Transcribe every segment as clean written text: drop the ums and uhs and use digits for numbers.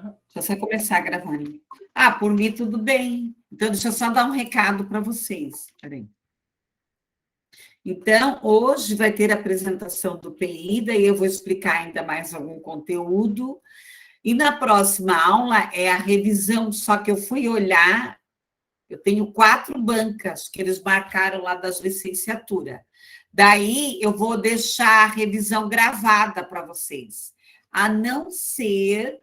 Deixa eu só começar a gravar. Ah, por mim tudo bem. Então, deixa eu só dar um recado para vocês. Peraí. Então, hoje vai ter a apresentação do PI, daí eu vou explicar ainda mais algum conteúdo. E na próxima aula é a revisão, só que eu fui olhar, eu tenho 4 bancas que eles marcaram lá das licenciaturas. Daí eu vou deixar a revisão gravada para vocês. A não ser,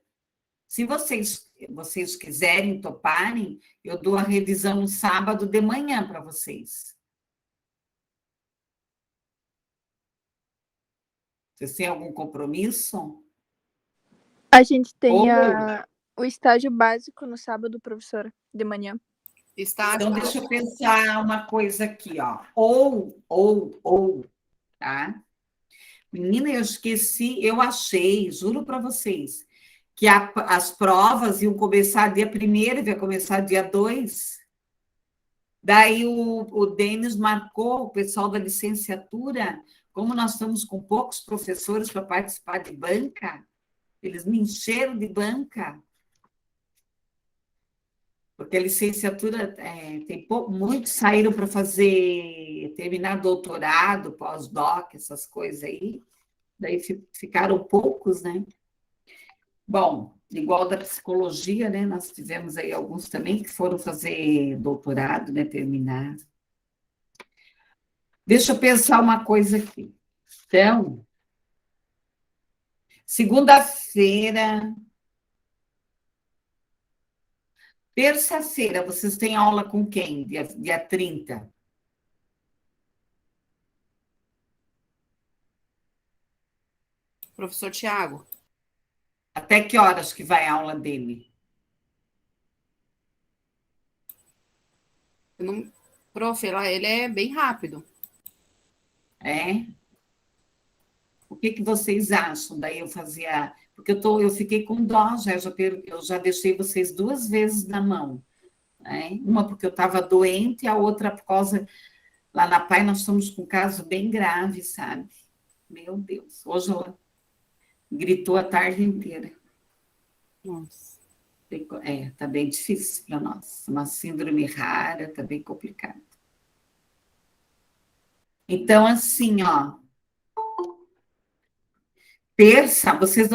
se vocês quiserem, toparem, eu dou a revisão no sábado de manhã para vocês. Vocês têm algum compromisso? A gente tem Ou, o estágio básico no sábado, professora, de manhã. então, deixa eu pensar uma coisa aqui, ó. Ou, tá? Menina, eu esqueci, eu achei, juro para vocês, que as provas iam começar dia 1º, ia começar dia 2. Daí o Denis marcou o pessoal da licenciatura, como nós estamos com poucos professores para participar de banca, eles me encheram de banca. Porque a licenciatura tem muitos saíram para terminar doutorado, pós-doc, essas coisas aí. Daí ficaram poucos, né? Bom, igual da psicologia, né? Nós tivemos aí alguns também que foram fazer doutorado, né? Terminar. Deixa eu pensar uma coisa aqui. Então, segunda-feira, terça-feira, vocês têm aula com quem? Dia 30? Professor Tiago. Até que horas que vai a aula dele? Prof, ele é bem rápido. É? O que vocês acham? Daí eu fazia... Porque eu fiquei com dó, eu já deixei vocês 2 vezes na mão. Né? Uma porque eu estava doente, e a outra por causa... Lá na PAI nós estamos com um caso bem grave, sabe? Meu Deus, hoje ela gritou a tarde inteira. Nossa. Tá bem difícil para nós. Uma síndrome rara, tá bem complicado. Então, assim, ó... Terça, vocês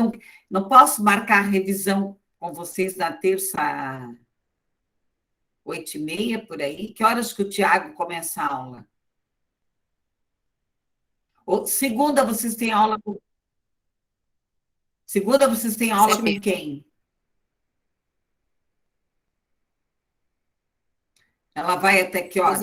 não posso marcar a revisão com vocês na terça, 8h30, por aí? Que horas que o Tiago começa a aula? Segunda, vocês têm aula com... Segunda, vocês têm aula com quem? Ela vai até que horas?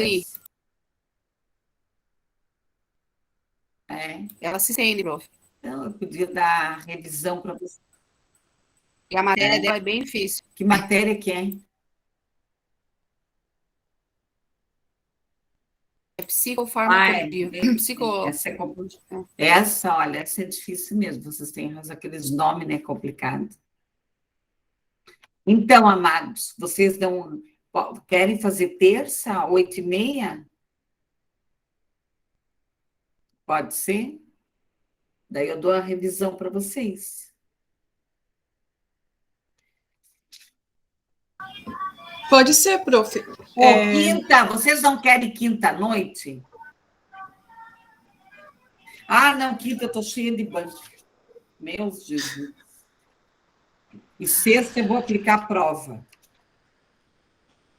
Ela se estende, prof. Então, eu podia dar revisão para vocês. E a matéria dela é bem difícil. Que matéria que é? É psicofarmacologia. Olha, essa é difícil mesmo, vocês têm razão, aqueles nomes, né, complicados. Então, amados, vocês querem fazer terça, 8h30? Pode ser? Daí eu dou a revisão para vocês. Pode ser, prof. Quinta, vocês não querem quinta-noite? Ah, não, quinta eu estou cheia de banco. Meu Jesus. E sexta eu vou aplicar a prova.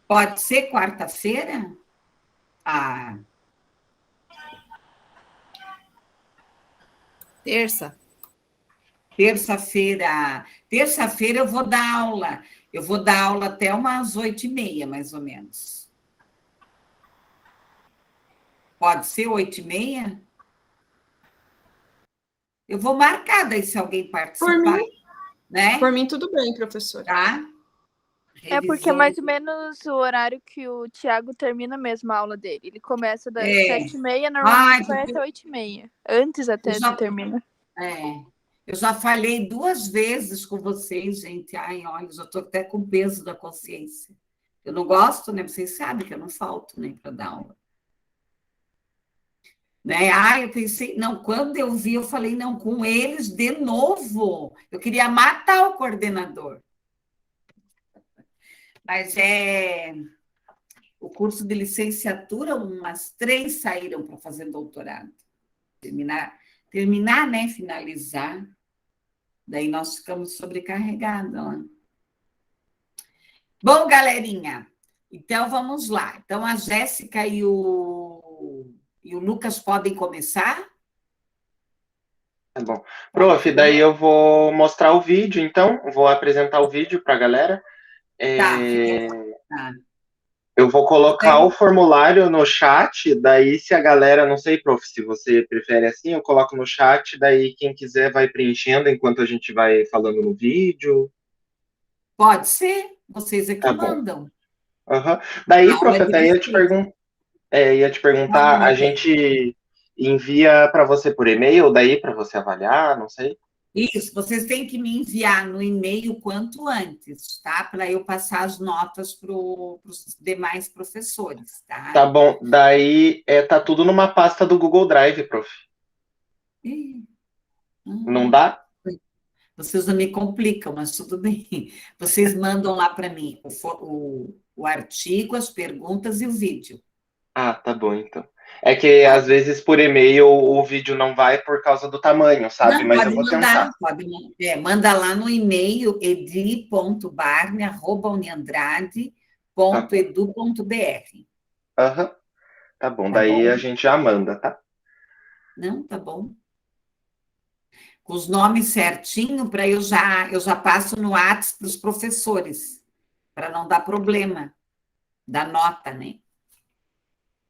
Pode ser quarta-feira? Ah. Terça-feira. Terça-feira eu vou dar aula. Eu vou dar aula até umas 8h30, mais ou menos. Pode ser 8h30? Eu vou marcar daí se alguém participar. Por mim, né? Por mim tudo bem, professora. Tá? É porque é mais ou menos o horário que o Tiago termina mesmo a aula dele. Ele começa das 7h30, normalmente vai até 8h30. Antes até de terminar. Eu já falei 2 vezes com vocês, gente. Ai, olha, já estou até com peso da consciência. Eu não gosto, né? Vocês sabem que eu não falto nem para dar aula. Né? Eu pensei, não, quando eu vi, eu falei, não, com eles de novo. Eu queria matar o coordenador. Mas o curso de licenciatura, umas 3 saíram para fazer doutorado. Terminar, né? Finalizar. Daí nós ficamos sobrecarregados lá. Bom, galerinha, então vamos lá. Então a Jéssica e o Lucas podem começar? Tá bom. Prof, daí eu vou mostrar o vídeo, então. Vou apresentar o vídeo para a galera. Tá. Eu vou colocar o formulário no chat, daí se a galera, não sei, prof, se você prefere assim, eu coloco no chat, daí quem quiser vai preenchendo enquanto a gente vai falando no vídeo. Pode ser, vocês é que Tá bom. mandam. Uhum. Daí, prof, daí ia te perguntar, a gente envia para você por e-mail, daí para você avaliar, não sei. Isso, vocês têm que me enviar no e-mail quanto antes, tá? Para eu passar as notas para os demais professores, tá? Tá bom, daí tá tudo numa pasta do Google Drive, prof. Não dá? Vocês não me complicam, mas tudo bem. Vocês mandam lá para mim o artigo, as perguntas e o vídeo. Ah, tá bom, então. É que às vezes por e-mail o vídeo não vai por causa do tamanho, sabe? Não, mas pode eu vou mandar, tentar. manda lá no e-mail edi.barne@uniandrade.edu.br. Aham, tá bom. Tá Daí bom? a gente já manda, tá? Não, tá bom. Com os nomes certinho, para eu já passo no WhatsApp para os professores, para não dar problema da nota, né?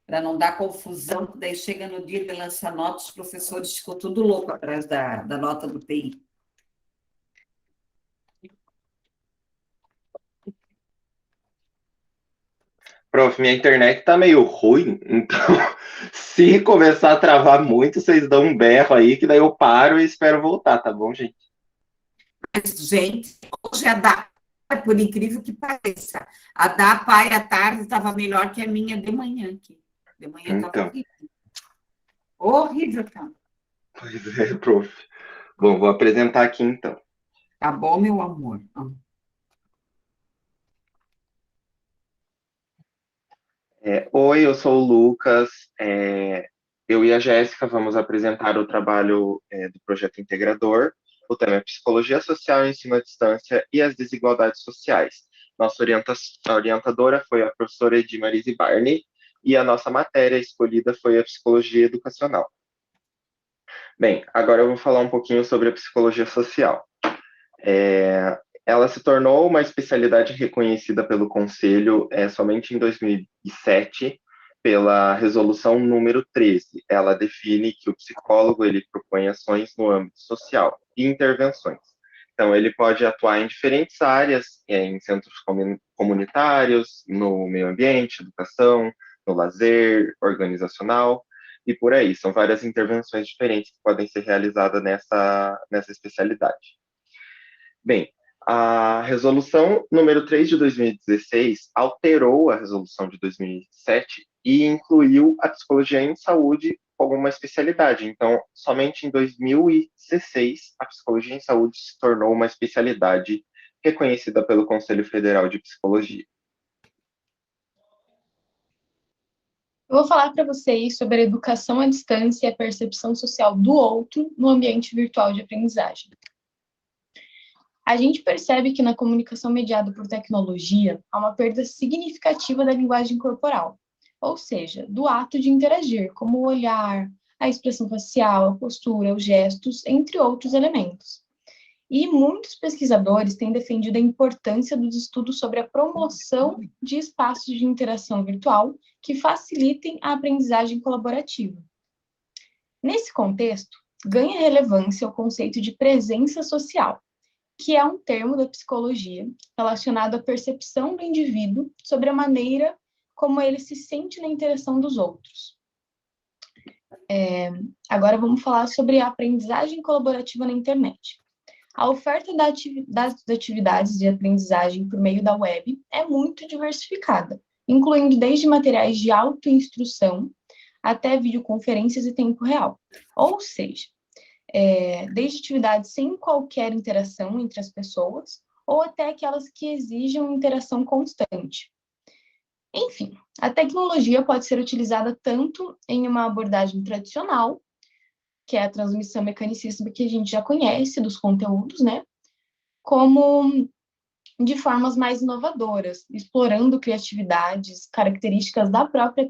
Para não dar confusão, porque daí chega no dia de lançar nota, os professores ficam tudo louco atrás da nota do PI. Prof, minha internet tá meio ruim, então se começar a travar muito, vocês dão um berro aí, que daí eu paro e espero voltar, tá bom, gente? Mas, gente, hoje a da, por incrível que pareça, a da pai à tarde estava melhor que a minha de manhã aqui. De manhã estava Então. horrível. Horrível, tá? Pois é, prof. Bom, vou apresentar aqui então. Tá bom, meu amor? Oi, eu sou o Lucas. Eu e a Jéssica vamos apresentar o trabalho do projeto Integrador. O tema é Psicologia Social, Ensino à Distância e as Desigualdades Sociais. Nossa orientadora foi a professora Edimarise Barney e a nossa matéria escolhida foi a Psicologia Educacional. Bem, agora eu vou falar um pouquinho sobre a Psicologia Social. Ela se tornou uma especialidade reconhecida pelo Conselho somente em 2007, pela resolução número 13. Ela define que o psicólogo ele propõe ações no âmbito social e intervenções. Então, ele pode atuar em diferentes áreas, em centros comunitários, no meio ambiente, educação, no lazer, organizacional, e por aí. São várias intervenções diferentes que podem ser realizadas nessa especialidade. Bem, a resolução número 3 de 2016 alterou a resolução de 2007 e incluiu a psicologia em saúde como uma especialidade. Então, somente em 2016, a psicologia em saúde se tornou uma especialidade reconhecida pelo Conselho Federal de Psicologia. Eu vou falar para vocês sobre a educação à distância e a percepção social do outro no ambiente virtual de aprendizagem. A gente percebe que na comunicação mediada por tecnologia há uma perda significativa da linguagem corporal, ou seja, do ato de interagir, como o olhar, a expressão facial, a postura, os gestos, entre outros elementos. E muitos pesquisadores têm defendido a importância dos estudos sobre a promoção de espaços de interação virtual que facilitem a aprendizagem colaborativa. Nesse contexto, ganha relevância o conceito de presença social, que é um termo da psicologia relacionado à percepção do indivíduo sobre a maneira como ele se sente na interação dos outros. Agora vamos falar sobre a aprendizagem colaborativa na internet. A oferta das atividades de aprendizagem por meio da web é muito diversificada, incluindo desde materiais de autoinstrução até videoconferências em tempo real. Ou seja, desde atividades sem qualquer interação entre as pessoas, ou até aquelas que exijam interação constante. Enfim, a tecnologia pode ser utilizada tanto em uma abordagem tradicional, que é a transmissão mecanicista que a gente já conhece dos conteúdos, né? Como de formas mais inovadoras, explorando criatividades, características da própria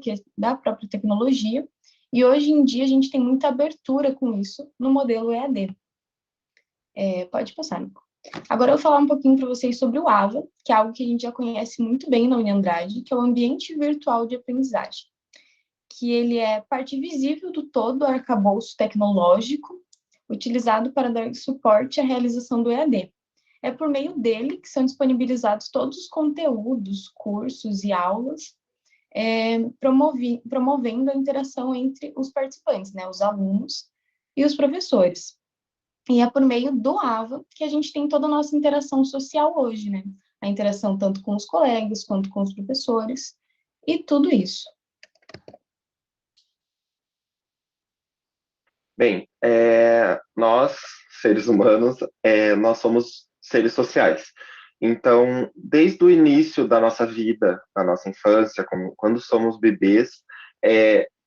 tecnologia, e hoje em dia a gente tem muita abertura com isso no modelo EAD. Pode passar, Nico. Agora eu vou falar um pouquinho para vocês sobre o AVA, que é algo que a gente já conhece muito bem na Uniandrade, que é o ambiente virtual de aprendizagem, que ele é parte visível do todo arcabouço tecnológico utilizado para dar suporte à realização do EAD. É por meio dele que são disponibilizados todos os conteúdos, cursos e aulas, promovendo a interação entre os participantes, né, os alunos e os professores. E é por meio do AVA que a gente tem toda a nossa interação social hoje, né? A interação tanto com os colegas quanto com os professores e tudo isso. Bem, nós, seres humanos, nós somos seres sociais. Então, desde o início da nossa vida, na nossa infância, quando somos bebês,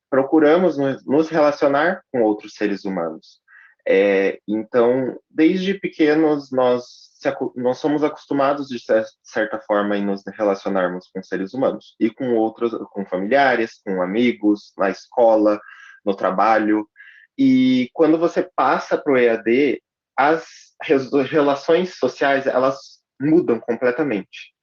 procuramos nos relacionar com outros seres humanos. Então, desde pequenos, nós somos acostumados, de certa forma, em nos relacionarmos com seres humanos, e com outros, com familiares, com amigos, na escola, no trabalho. E quando você passa para o EAD, as relações sociais, elas mudam completamente.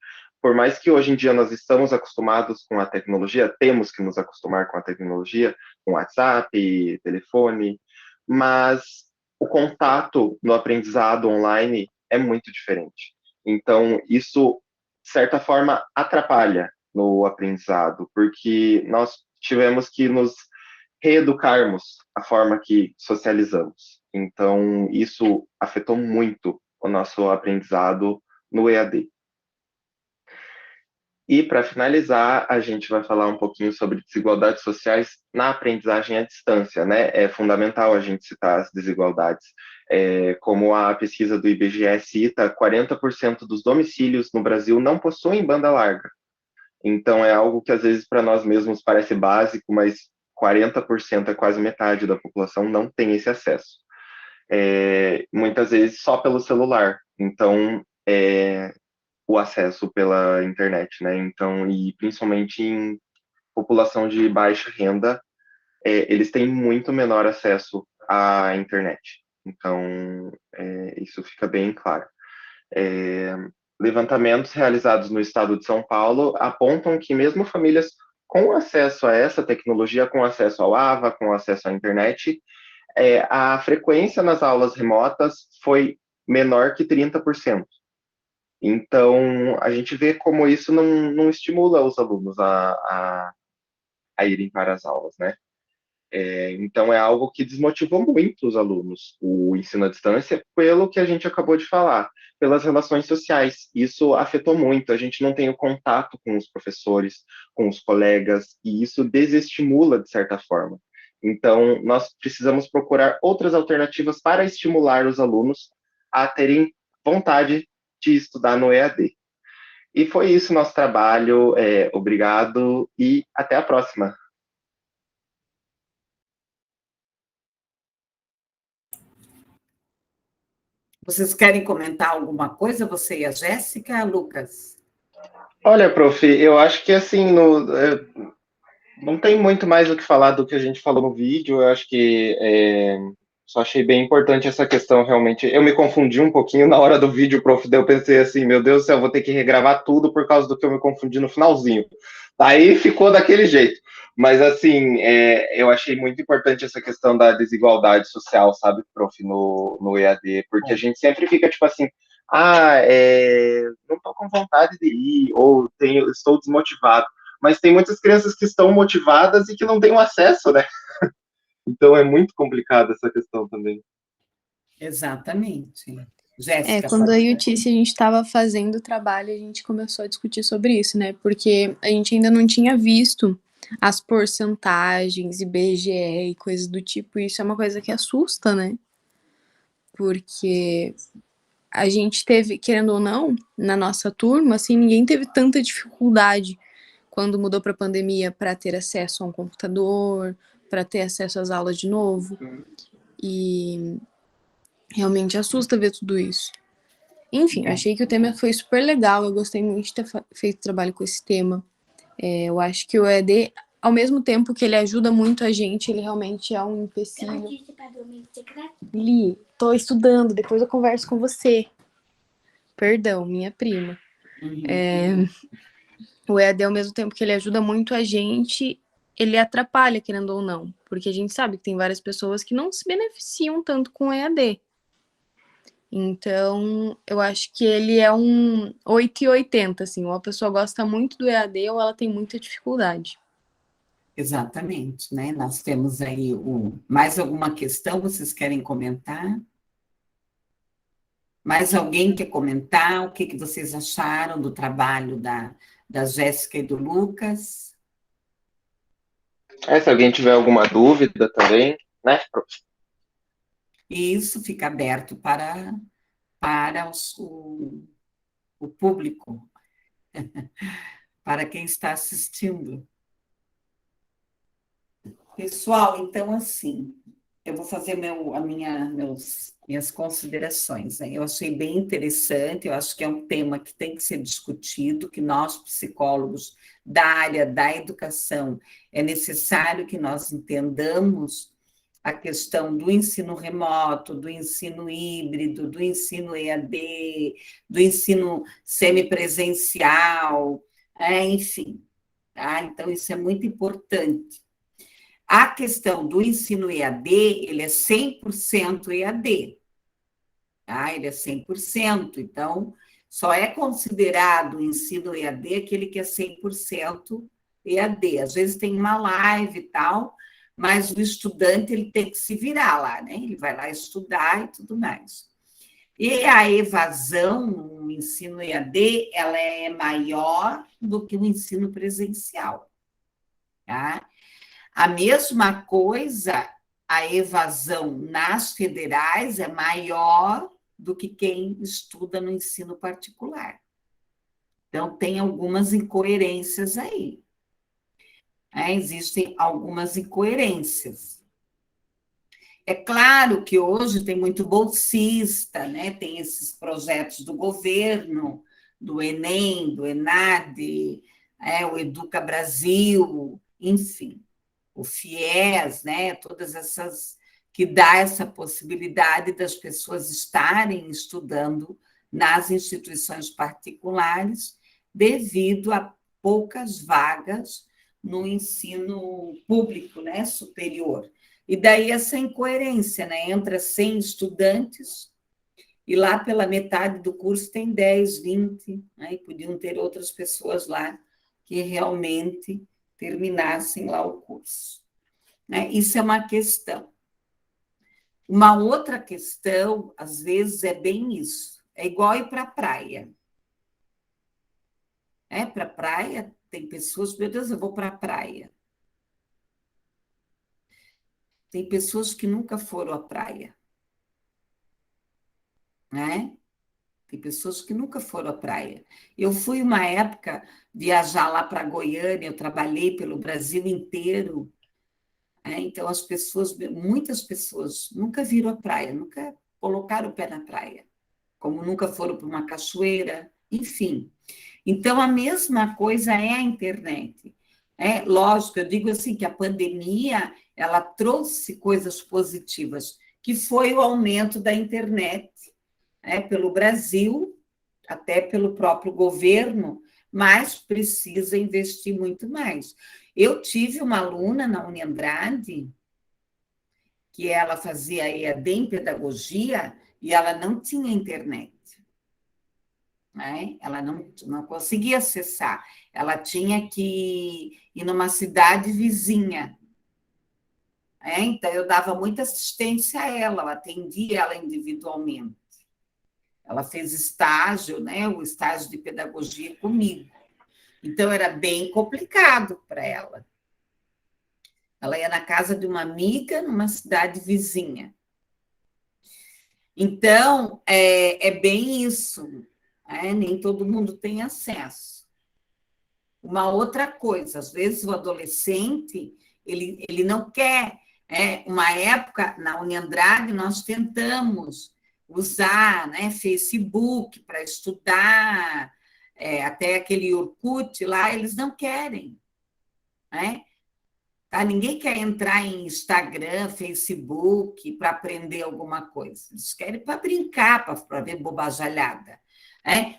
Por mais que hoje em dia nós estamos acostumados com a tecnologia, temos que nos acostumar com a tecnologia, com WhatsApp, telefone, mas o contato no aprendizado online é muito diferente. Então, isso, de certa forma, atrapalha no aprendizado, porque nós tivemos que nos reeducarmos a forma que socializamos. Então, isso afetou muito o nosso aprendizado no EAD. E, para finalizar, a gente vai falar um pouquinho sobre desigualdades sociais na aprendizagem à distância, né? É fundamental a gente citar as desigualdades. Como a pesquisa do IBGE cita, 40% dos domicílios no Brasil não possuem banda larga. Então, é algo que, às vezes, para nós mesmos parece básico, mas 40%, quase metade da população, não tem esse acesso. Muitas vezes só pelo celular. Então, o acesso pela internet, né? Então, e principalmente em população de baixa renda, eles têm muito menor acesso à internet. Então, isso fica bem claro. Levantamentos realizados no estado de São Paulo apontam que mesmo famílias com acesso a essa tecnologia, com acesso ao AVA, com acesso à internet, a frequência nas aulas remotas foi menor que 30%. Então, a gente vê como isso não estimula os alunos a irem para as aulas, né? Então, é algo que desmotivou muito os alunos, o ensino à distância, pelo que a gente acabou de falar, pelas relações sociais. Isso afetou muito, a gente não tem o contato com os professores, com os colegas, e isso desestimula, de certa forma. Então, nós precisamos procurar outras alternativas para estimular os alunos a terem vontade de estudar no EAD. E foi isso o nosso trabalho. Obrigado e até a próxima. Vocês querem comentar alguma coisa, você e a Jéssica, Lucas? Olha, prof, eu acho que assim, não tem muito mais o que falar do que a gente falou no vídeo. Eu acho que só achei bem importante essa questão, realmente. Eu me confundi um pouquinho na hora do vídeo, prof. Daí eu pensei assim, meu Deus do céu, vou ter que regravar tudo por causa do que eu me confundi no finalzinho. Aí ficou daquele jeito. Mas, assim, eu achei muito importante essa questão da desigualdade social, sabe, prof, no EAD, porque a gente sempre fica, tipo assim, não estou com vontade de ir, ou estou desmotivado. Mas tem muitas crianças que estão motivadas e que não têm o acesso, né? Então é muito complicado essa questão também. Exatamente. Jéssica, quando eu e o Tício a gente estava fazendo o trabalho, a gente começou a discutir sobre isso, né? Porque a gente ainda não tinha visto as porcentagens, IBGE e coisas do tipo. E isso é uma coisa que assusta, né? Porque a gente teve, querendo ou não, na nossa turma, assim, ninguém teve tanta dificuldade quando mudou para a pandemia para ter acesso a um computador, para ter acesso às aulas de novo. E realmente assusta ver tudo isso. Enfim, eu achei que o tema foi super legal, eu gostei muito de ter feito trabalho com esse tema. Eu acho que o EAD, ao mesmo tempo que ele ajuda muito a gente, ele realmente é um empecilho. Li, tô estudando, depois eu converso com você. Perdão, minha prima. O EAD, ao mesmo tempo que ele ajuda muito a gente, ele atrapalha, querendo ou não. Porque a gente sabe que tem várias pessoas que não se beneficiam tanto com o EAD. Então, eu acho que ele é um 880, assim. Ou a pessoa gosta muito do EAD ou ela tem muita dificuldade. Exatamente, né? Nós temos aí mais alguma questão vocês querem comentar? Mais alguém quer comentar o que vocês acharam do trabalho da Jéssica e do Lucas? Se alguém tiver alguma dúvida também, né, professor? E isso fica aberto para o público, para quem está assistindo. Pessoal, então, assim, eu vou fazer minhas considerações, né? Eu achei bem interessante, eu acho que é um tema que tem que ser discutido, que nós, psicólogos da área da educação, é necessário que nós entendamos a questão do ensino remoto, do ensino híbrido, do ensino EAD, do ensino semipresencial, enfim. Tá? Então, isso é muito importante. A questão do ensino EAD, ele é 100% EAD, tá? Ele é 100%, então, só é considerado ensino EAD aquele que é 100% EAD. Às vezes tem uma live e tal, mas o estudante ele tem que se virar lá, né? Ele vai lá estudar e tudo mais. E a evasão no ensino EAD, ela é maior do que o ensino presencial, tá? A mesma coisa, a evasão nas federais é maior do que quem estuda no ensino particular. Então, tem algumas incoerências aí. Existem algumas incoerências. É claro que hoje tem muito bolsista, né? Tem esses projetos do governo, do Enem, do ENAD, o Educa Brasil, enfim. O FIES, né? Todas essas que dá essa possibilidade das pessoas estarem estudando nas instituições particulares devido a poucas vagas no ensino público, né, superior. E daí essa incoerência, né? Entra 100 estudantes e lá pela metade do curso tem 10, 20, né? E podiam ter outras pessoas lá que realmente terminassem lá o curso. Né? Isso é uma questão. Uma outra questão, às vezes, é bem isso. É igual ir para a praia. Para a praia, tem pessoas, meu Deus, eu vou para a praia. Tem pessoas que nunca foram à praia. Né? Tem pessoas que nunca foram à praia. Eu fui, uma época, viajar lá para Goiânia, eu trabalhei pelo Brasil inteiro. Então, muitas pessoas nunca viram a praia, nunca colocaram o pé na praia, como nunca foram para uma cachoeira, enfim. Então, a mesma coisa é a internet. Lógico, eu digo assim, que a pandemia, ela trouxe coisas positivas, que foi o aumento da internet, pelo Brasil, até pelo próprio governo, mas precisa investir muito mais. Eu tive uma aluna na Uniandrade, que ela fazia EAD em pedagogia, e ela não tinha internet. Né? Ela não conseguia acessar. Ela tinha que ir numa cidade vizinha. Então, eu dava muita assistência a ela, eu atendia ela individualmente. Ela fez estágio, né, o estágio de pedagogia comigo. Então, era bem complicado para ela. Ela ia na casa de uma amiga, numa cidade vizinha. Então, é bem isso, né? Nem todo mundo tem acesso. Uma outra coisa, às vezes o adolescente, ele não quer. Uma época, na Uniandrade, nós tentamos usar, né, Facebook para estudar, até aquele Orkut lá, eles não querem, né? Tá? Ninguém quer entrar em Instagram, Facebook para aprender alguma coisa. Eles querem para brincar, para ver bobajalhada.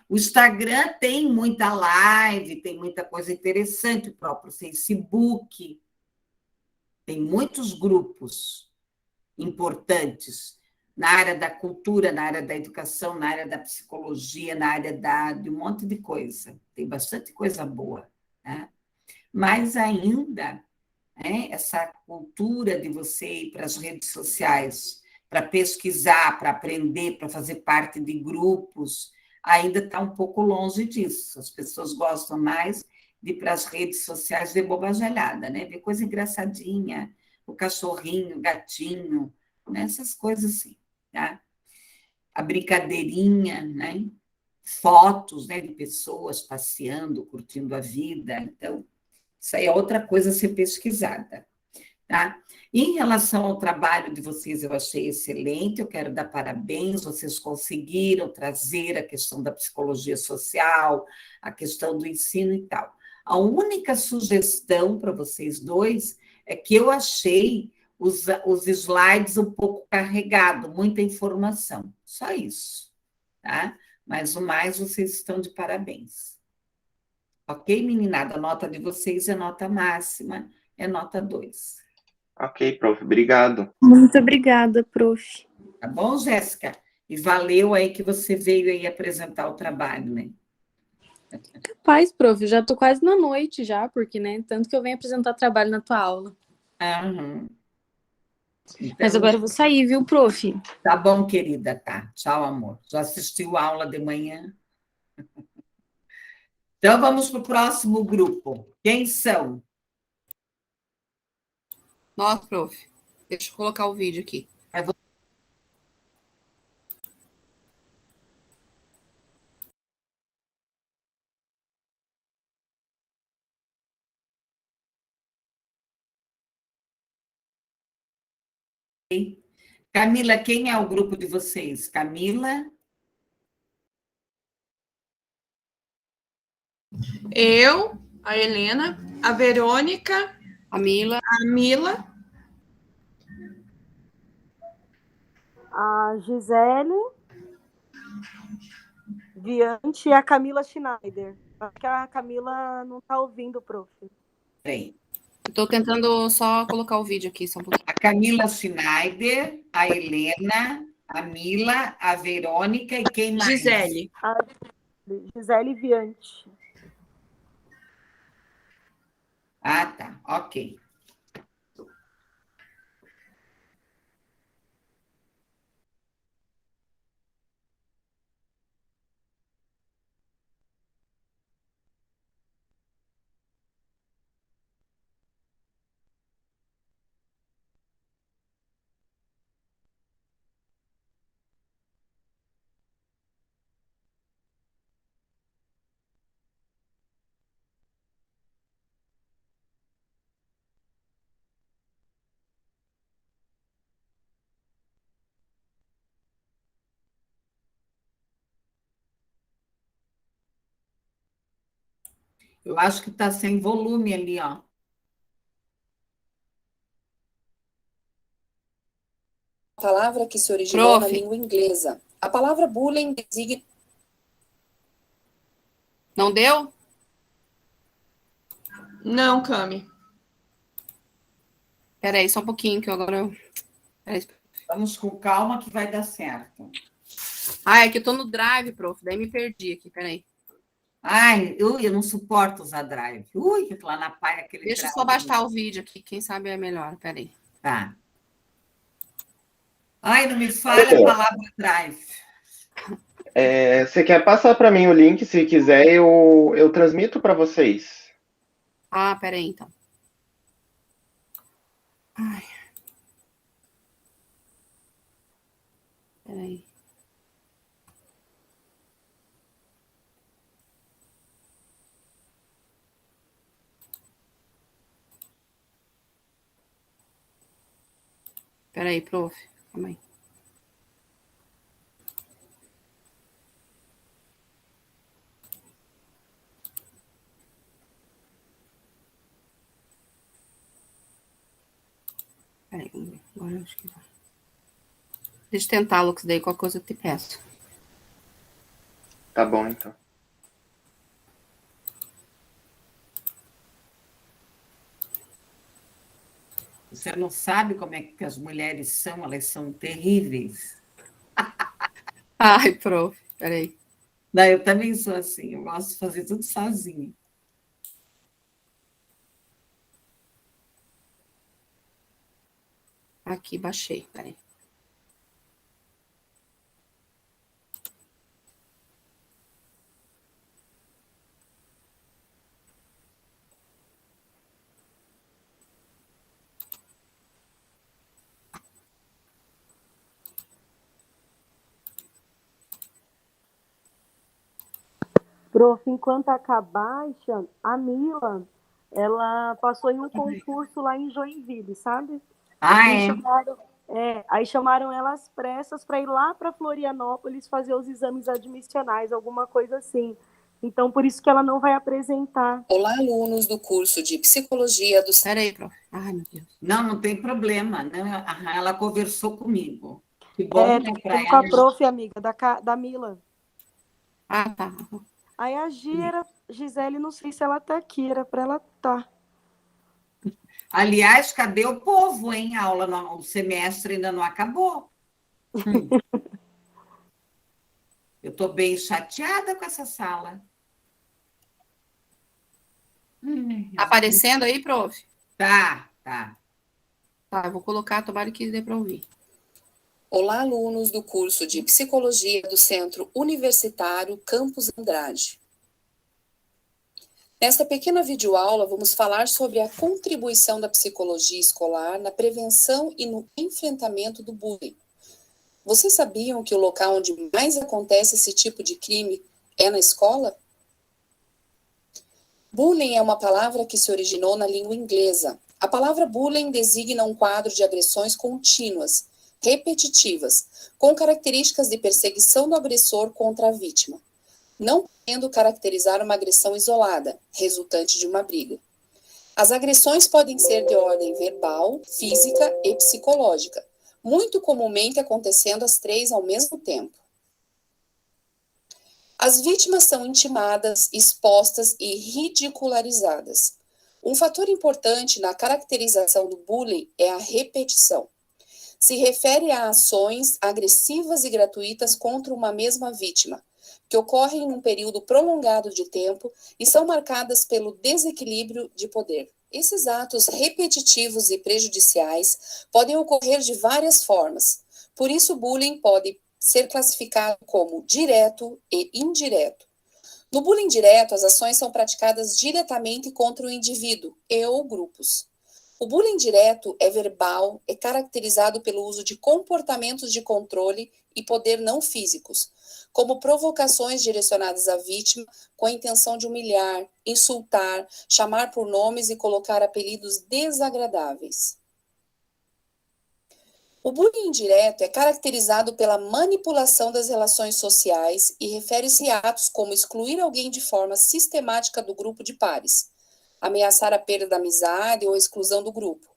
O Instagram tem muita live, tem muita coisa interessante, o próprio Facebook. Tem muitos grupos importantes na área da cultura, na área da educação, na área da psicologia, na área de um monte de coisa. Tem bastante coisa boa, né? Mas ainda, essa cultura de você ir para as redes sociais, para pesquisar, para aprender, para fazer parte de grupos, ainda está um pouco longe disso. As pessoas gostam mais de ir para as redes sociais ver bobajalhada, né? Ver coisa engraçadinha, o cachorrinho, o gatinho, né? Essas coisas assim, tá? A brincadeirinha, né? Fotos, né, de pessoas passeando, curtindo a vida. Então, isso aí é outra coisa a ser pesquisada, tá? Em relação ao trabalho de vocês, eu achei excelente, eu quero dar parabéns, vocês conseguiram trazer a questão da psicologia social, a questão do ensino e tal. A única sugestão para vocês dois é que eu achei os slides um pouco carregados, muita informação, só isso, tá? Mas o mais, vocês estão de parabéns. Ok, meninada? A nota de vocês é nota máxima, é nota 2. Ok, prof, obrigado. Muito obrigada, prof. Tá bom, Jéssica? E valeu aí que você veio aí apresentar o trabalho, né? Capaz, prof, já tô quase na noite já, porque, né, tanto que eu venho apresentar trabalho na tua aula. Aham. Então, Mas agora eu vou sair, viu, prof? tá bom, querida, tá. Tchau, amor. Já assistiu a aula de manhã? Então, vamos para o próximo grupo. Quem são? Nossa, prof. Deixa eu colocar o vídeo aqui. Camila, quem é o grupo de vocês? Camila? Eu, a Helena, a Verônica, A Mila. a Mila, a Gisele Viante e a Camila Schneider. Acho que a Camila não está ouvindo, prof. Tem. Estou tentando só colocar o vídeo aqui, só um pouquinho. A Camila Schneider, a Helena, a Mila, a Verônica e quem mais? Gisele. A Gisele Viante. Ah, tá. Ok. Eu acho que está sem volume ali, ó. Palavra que se originou na língua inglesa. A palavra bullying designa... Não deu? Não, Cami. Peraí, só um pouquinho, que agora... Peraí. Vamos com calma que vai dar certo. Ah, é que eu tô no Drive, prof. Daí me perdi aqui, peraí. Ai, eu não suporto usar Drive. Ui, lá na paia aquele Deixa eu Drive. só baixar o vídeo aqui, quem sabe é melhor, peraí. Tá. Ai, não me fale a palavra Drive. Você quer passar para mim o link? Se quiser, eu transmito para vocês. Ah, peraí, então. Ai. Peraí. Peraí, prof. Calma aí. Peraí, vamos ver. Agora eu acho que vai. Deixa eu tentar, Lucas, daí qualquer coisa eu te peço. Tá bom, então. Você não sabe como é que as mulheres são, elas são terríveis. Ai, prof, peraí. Não, eu também sou assim, eu gosto de fazer tudo sozinha. Aqui, baixei, peraí. Prof, enquanto acabar, a Mila, ela passou em um concurso lá em Joinville, sabe? Ah, E é? aí chamaram ela às pressas para ir lá para Florianópolis fazer os exames admissionais, alguma coisa assim. Então, por isso que ela não vai apresentar. Olá, alunos do curso de Psicologia do... Peraí, prof. Ai, meu Deus. Não tem problema. Não, ela conversou comigo. Que bom, né, para Com a ela. prof, amiga, da Mila. Ah, tá. Aí a Gisele, não sei se ela tá aqui, era para ela estar. Aliás, cadê o povo, hein? A aula, o semestre ainda não acabou. Eu estou bem chateada com essa sala. Tá aparecendo aí, prof? Tá. Tá, eu vou colocar, tomara que dê para ouvir. Olá, alunos do curso de Psicologia do Centro Universitário Campus Andrade. Nesta pequena videoaula, vamos falar sobre a contribuição da psicologia escolar na prevenção e no enfrentamento do bullying. Vocês sabiam que o local onde mais acontece esse tipo de crime é na escola? Bullying é uma palavra que se originou na língua inglesa. A palavra bullying designa um quadro de agressões contínuas, repetitivas, com características de perseguição do agressor contra a vítima, não podendo caracterizar uma agressão isolada, resultante de uma briga. As agressões podem ser de ordem verbal, física e psicológica, muito comumente acontecendo as três ao mesmo tempo. As vítimas são intimadas, expostas e ridicularizadas. Um fator importante na caracterização do bullying é a repetição. Se refere a ações agressivas e gratuitas contra uma mesma vítima, que ocorrem num período prolongado de tempo e são marcadas pelo desequilíbrio de poder. Esses atos repetitivos e prejudiciais podem ocorrer de várias formas. Por isso, o bullying pode ser classificado como direto e indireto. No bullying direto, as ações são praticadas diretamente contra o indivíduo e ou grupos. O bullying direto é verbal, é caracterizado pelo uso de comportamentos de controle e poder não físicos, como provocações direcionadas à vítima com a intenção de humilhar, insultar, chamar por nomes e colocar apelidos desagradáveis. O bullying indireto é caracterizado pela manipulação das relações sociais e refere-se a atos como excluir alguém de forma sistemática do grupo de pares, ameaçar a perda da amizade ou a exclusão do grupo.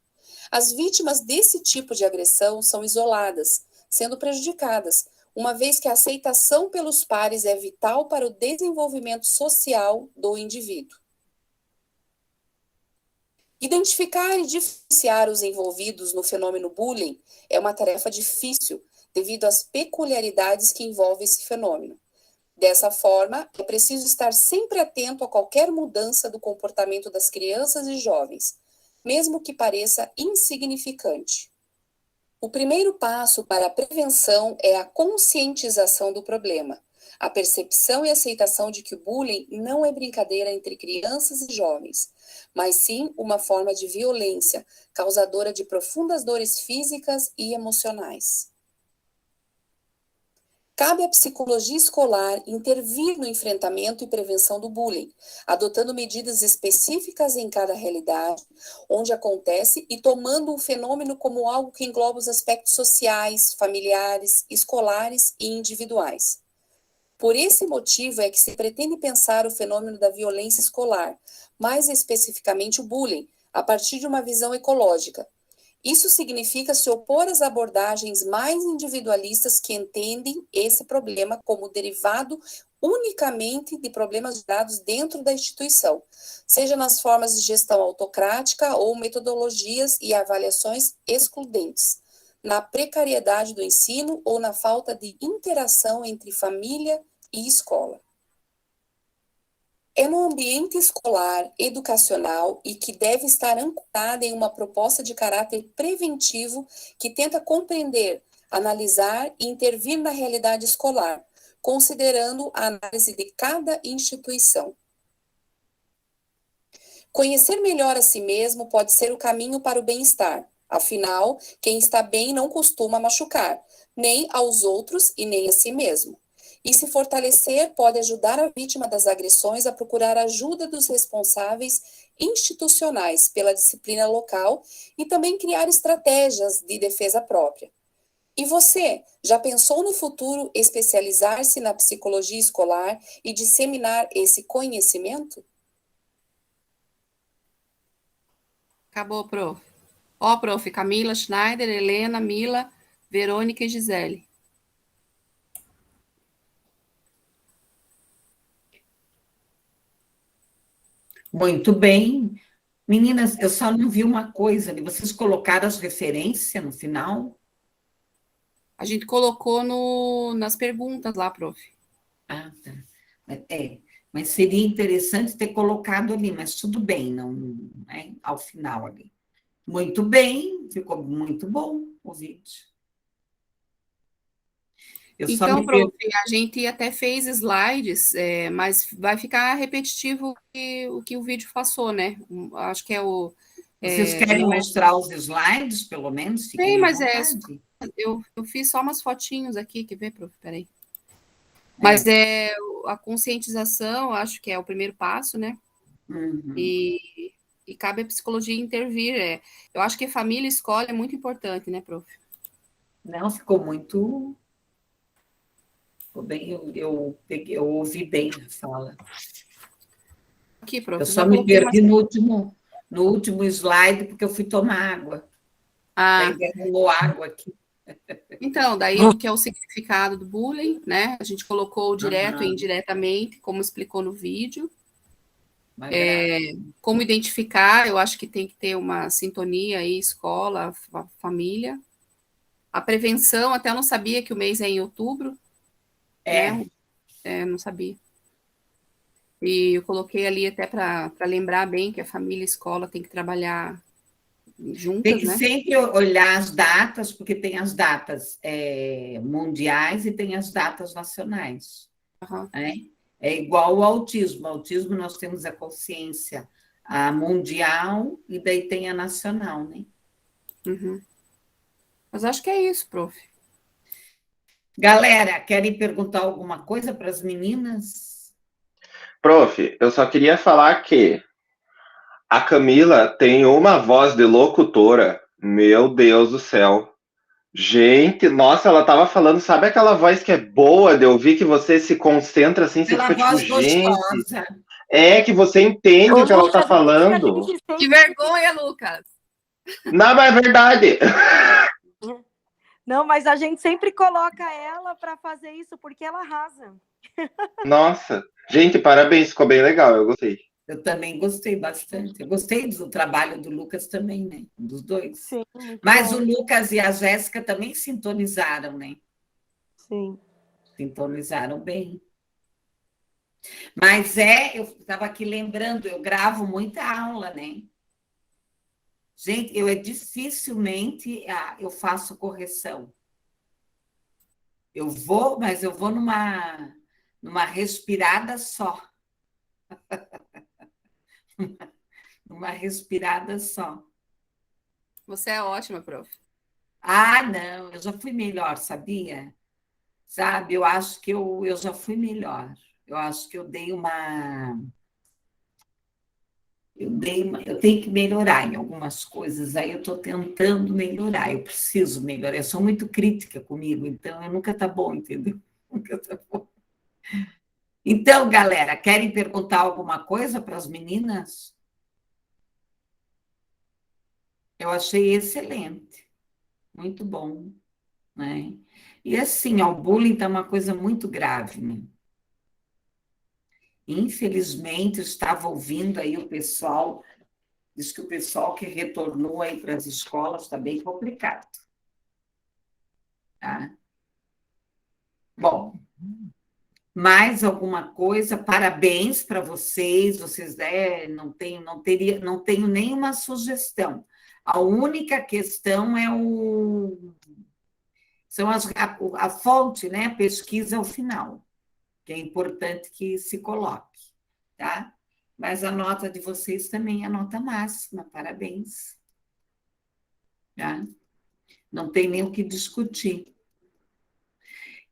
As vítimas desse tipo de agressão são isoladas, sendo prejudicadas, uma vez que a aceitação pelos pares é vital para o desenvolvimento social do indivíduo. Identificar e diferenciar os envolvidos no fenômeno bullying é uma tarefa difícil, devido às peculiaridades que envolvem esse fenômeno. Dessa forma, é preciso estar sempre atento a qualquer mudança do comportamento das crianças e jovens, mesmo que pareça insignificante. O primeiro passo para a prevenção é a conscientização do problema, a percepção e aceitação de que o bullying não é brincadeira entre crianças e jovens, mas sim uma forma de violência, causadora de profundas dores físicas e emocionais. Cabe à psicologia escolar intervir no enfrentamento e prevenção do bullying, adotando medidas específicas em cada realidade, onde acontece, e tomando o fenômeno como algo que engloba os aspectos sociais, familiares, escolares e individuais. Por esse motivo é que se pretende pensar o fenômeno da violência escolar, mais especificamente o bullying, a partir de uma visão ecológica. Isso significa se opor às abordagens mais individualistas que entendem esse problema como derivado unicamente de problemas gerados dentro da instituição, seja nas formas de gestão autocrática ou metodologias e avaliações excludentes, na precariedade do ensino ou na falta de interação entre família e escola. É no ambiente escolar, educacional e que deve estar ancorada em uma proposta de caráter preventivo que tenta compreender, analisar e intervir na realidade escolar, considerando a análise de cada instituição. Conhecer melhor a si mesmo pode ser o caminho para o bem-estar. Afinal, quem está bem não costuma machucar, nem aos outros e nem a si mesmo. E se fortalecer pode ajudar a vítima das agressões a procurar ajuda dos responsáveis institucionais pela disciplina local e também criar estratégias de defesa própria. E você, já pensou no futuro especializar-se na psicologia escolar e disseminar esse conhecimento? Acabou, prof. Ó, prof, Camila, Schneider, Helena, Mila, Verônica e Gisele. Muito bem. Meninas, eu só não vi uma coisa ali. Vocês colocaram as referências no final? A gente colocou nas perguntas lá, prof. Ah, tá. Mas seria interessante ter colocado ali, mas tudo bem, não, né, ao final ali. Muito bem, ficou muito bom o vídeo. Então, prof, a gente até fez slides, mas vai ficar repetitivo o que o vídeo passou, né? Acho que é o... Vocês querem mostrar os slides, pelo menos? Sim, mas eu fiz só umas fotinhos aqui, quer ver, prof? Peraí. Mas a conscientização, acho que é o primeiro passo, né? Uhum. E cabe à psicologia intervir. Eu acho que família e escola é muito importante, né, prof? Não, ficou muito... Ficou bem, eu ouvi bem a fala. Aqui, prof. Eu só me perdi no último slide, porque eu fui tomar água. Daí derramou água aqui. Então, daí que é o significado do bullying, né? A gente colocou direto e indiretamente, como explicou no vídeo. Como identificar, eu acho que tem que ter uma sintonia aí, escola, família. A prevenção, até eu não sabia que o mês é em outubro. Né? Não sabia. E eu coloquei ali até para lembrar bem que a família e a escola tem que trabalhar juntas, tem que né? sempre olhar as datas, porque tem as datas mundiais e tem as datas nacionais. Uhum. Né? É igual o autismo. O autismo nós temos a consciência mundial e daí tem a nacional, né? Uhum. Mas acho que é isso, prof. Galera, querem perguntar alguma coisa para as meninas? Prof, eu só queria falar que a Camila tem uma voz de locutora, meu Deus do céu. Gente, nossa, ela tava falando, sabe aquela voz que é boa de ouvir, que você se concentra assim, você fica tipo, gente... que você entende o que ela tá falando. Que vergonha, Lucas! Não, mas é verdade. Não, mas a gente sempre coloca ela para fazer isso, porque ela arrasa. Nossa, gente, parabéns, ficou bem legal, eu gostei. Eu também gostei bastante. Eu gostei do trabalho do Lucas também, né? Dos dois. Sim. Mas o Lucas e a Jéssica também sintonizaram, né? Sim. Sintonizaram bem. Mas eu estava aqui lembrando, eu gravo muita aula, né? Gente, dificilmente eu faço correção. Mas eu vou numa respirada só. Uma respirada só. Você é ótima, prof. Não, eu já fui melhor, sabia? sabe? Eu acho que eu já fui melhor. Eu acho que eu dei uma... Eu tenho que melhorar em algumas coisas, aí eu estou tentando melhorar, eu preciso melhorar, eu sou muito crítica comigo, então eu nunca tá bom, entendeu? Nunca tá bom. Então, galera, querem perguntar alguma coisa para as meninas? Eu achei excelente, muito bom, né? E assim, ó, o bullying tá uma coisa muito grave, né? Infelizmente, eu estava ouvindo aí o pessoal, diz que o pessoal que retornou aí para as escolas está bem complicado, tá? Bom, mais alguma coisa? Parabéns para vocês, não tenho nenhuma sugestão. A única questão é a fonte, né? A pesquisa ao final, que é importante que se coloque, tá? Mas a nota de vocês também é a nota máxima, parabéns. Tá? Não tem nem o que discutir.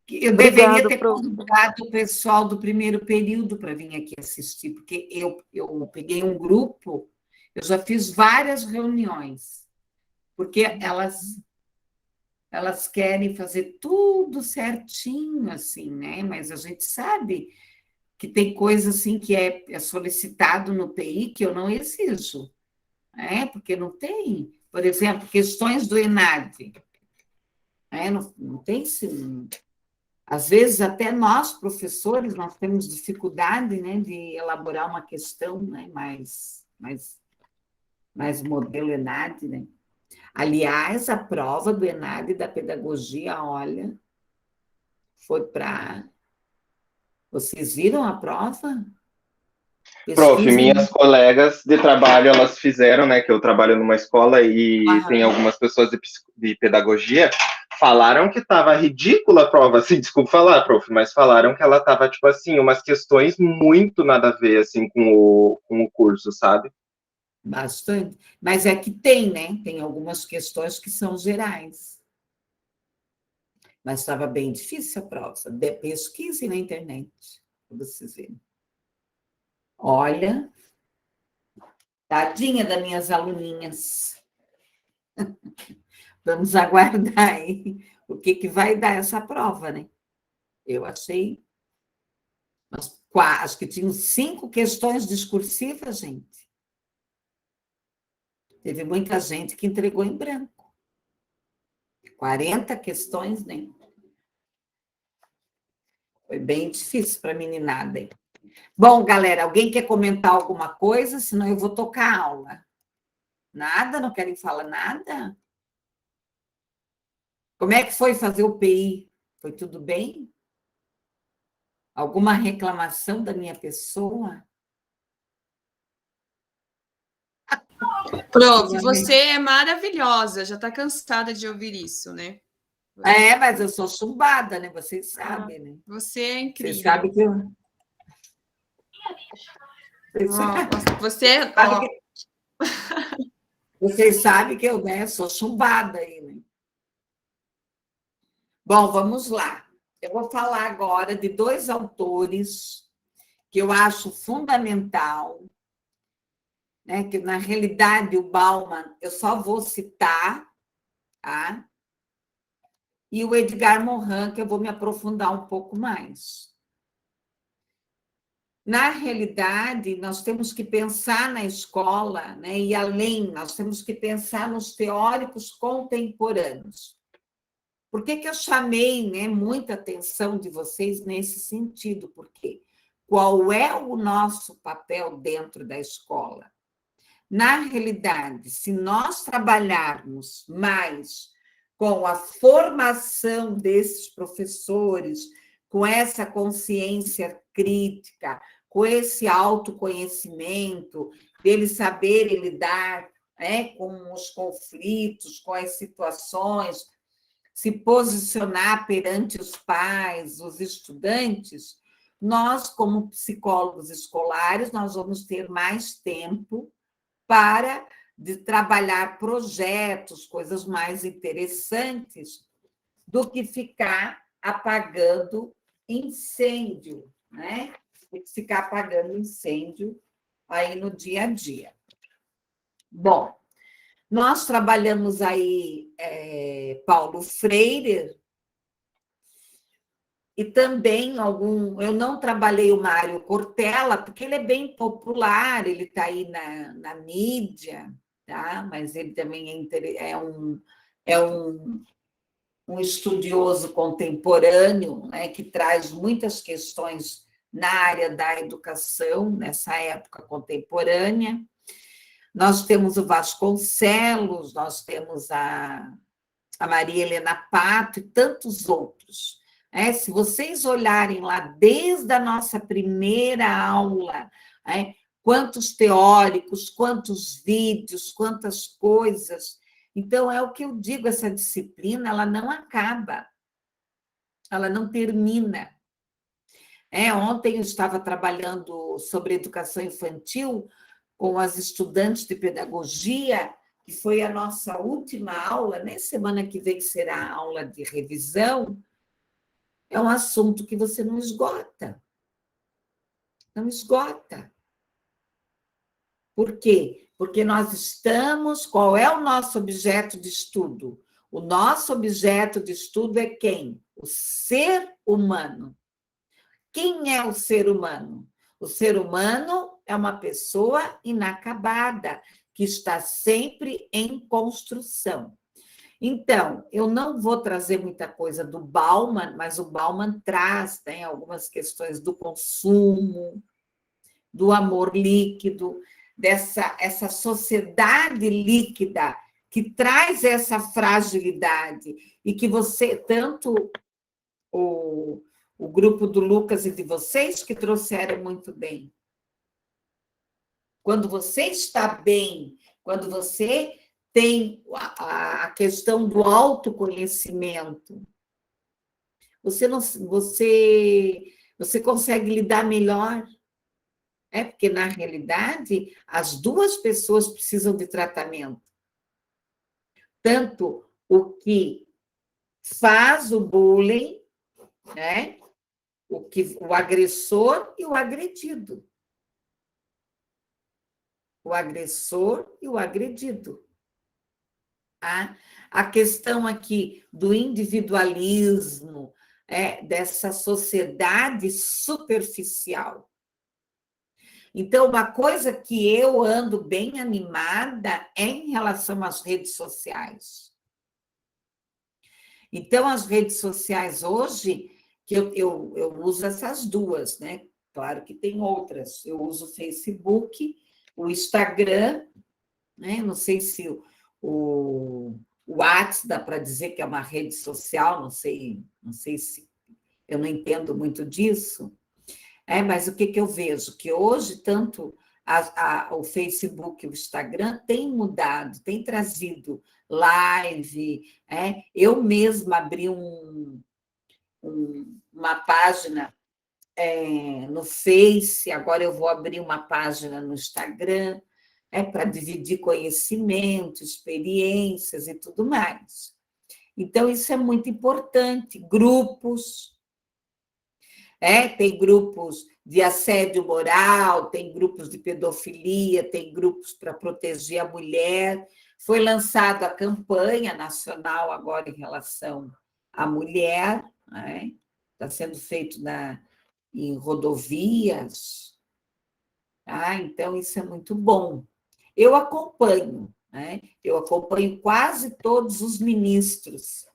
Eu deveria ter convidado o pessoal do primeiro período para vir aqui assistir, porque eu peguei um grupo, eu já fiz várias reuniões, porque elas querem fazer tudo certinho, assim, né? Mas a gente sabe que tem coisa assim que é solicitado no TI que eu não exijo, né? Porque não tem, por exemplo, questões do ENAD, né? Não tem sim. Às vezes, até nós, professores, nós temos dificuldade, né, de elaborar uma questão, né, mais modelo ENAD, né? Aliás, a prova do ENAD da pedagogia, olha, foi para... Vocês viram a prova? Prof, minhas colegas de trabalho, elas fizeram, né, que eu trabalho numa escola e tem algumas pessoas de pedagogia, falaram que estava ridícula a prova, assim, desculpa falar, prof, mas falaram que ela estava, tipo assim, umas questões muito nada a ver, assim, com o curso, sabe? Bastante. Mas é que tem, né? Tem algumas questões que são gerais. Mas estava bem difícil a prova. Pesquise na internet, para vocês verem. Olha, tadinha das minhas aluninhas. Vamos aguardar aí o que vai dar essa prova, né? Eu achei... Acho que tinham 5 questões discursivas, gente. Teve muita gente que entregou em branco. 40 questões, né? Foi bem difícil para a meninada aí. Bom, galera, alguém quer comentar alguma coisa? Senão eu vou tocar a aula. Nada? Não querem falar nada? Como é que foi fazer o PI? Foi tudo bem? Alguma reclamação da minha pessoa? Prof, você é maravilhosa, já está cansada de ouvir isso, né? Mas eu sou chumbada, né? Vocês sabem, né? Você é incrível. Vocês sabem que eu... Vocês sabem que eu, né, sou chumbada aí, né? Bom, vamos lá. Eu vou falar agora de 2 autores que eu acho fundamental, né? Que, na realidade, o Bauman, eu só vou citar, tá? E o Edgar Morin, que eu vou me aprofundar um pouco mais. Na realidade, nós temos que pensar na escola, né? E além, nós temos que pensar nos teóricos contemporâneos. Por que eu chamei, né, muita atenção de vocês nesse sentido? Porque qual é o nosso papel dentro da escola? Na realidade, se nós trabalharmos mais com a formação desses professores, com essa consciência crítica, com esse autoconhecimento, deles saberem lidar, né, com os conflitos, com as situações, se posicionar perante os pais, os estudantes, nós, como psicólogos escolares, nós vamos ter mais tempo para trabalhar projetos, coisas mais interessantes, do que ficar apagando incêndio, né? Tem que ficar apagando incêndio aí no dia a dia. Bom, nós trabalhamos aí Paulo Freire e também eu não trabalhei o Mário Cortella, porque ele é bem popular, ele está aí na mídia, tá? Mas ele também é um estudioso contemporâneo, né, que traz muitas questões na área da educação, nessa época contemporânea. Nós temos o Vasconcelos, nós temos a Maria Helena Pato e tantos outros. Se vocês olharem lá desde a nossa primeira aula, quantos teóricos, quantos vídeos, quantas coisas. Então, é o que eu digo, essa disciplina, ela não acaba, ela não termina. Ontem eu estava trabalhando sobre educação infantil com as estudantes de pedagogia, que foi a nossa última aula, né? Semana que vem será a aula de revisão. É um assunto que você não esgota. Não esgota. Por quê? Porque nós estamos... Qual é o nosso objeto de estudo? O nosso objeto de estudo é quem? O ser humano. Quem é o ser humano? O ser humano é uma pessoa inacabada, que está sempre em construção. Então, eu não vou trazer muita coisa do Bauman, mas o Bauman traz, né, algumas questões do consumo, do amor líquido, essa sociedade líquida que traz essa fragilidade e que você, tanto o grupo do Lucas e de vocês, que trouxeram muito bem. Quando você está bem, quando você tem a questão do autoconhecimento, você consegue lidar melhor. Porque, na realidade, as duas pessoas precisam de tratamento. Tanto o que faz o bullying, né? O agressor e o agredido. O agressor e o agredido. A questão aqui do individualismo, dessa sociedade superficial. Então, uma coisa que eu ando bem animada é em relação às redes sociais. Então, as redes sociais hoje, que eu uso essas duas, né? Claro que tem outras. Eu uso o Facebook, o Instagram, né? Não sei se o WhatsApp dá para dizer que é uma rede social, não sei se... Eu não entendo muito disso. Mas o que eu vejo? Que hoje, tanto o Facebook e o Instagram têm mudado, têm trazido live. Eu mesma abri uma página no Face, agora eu vou abrir uma página no Instagram, para dividir conhecimento, experiências e tudo mais. Então, isso é muito importante. Grupos... tem grupos de assédio moral, tem grupos de pedofilia, tem grupos para proteger a mulher. Foi lançada a campanha nacional agora em relação à mulher, está sendo feito em rodovias. Então, isso é muito bom. Eu acompanho quase todos os ministros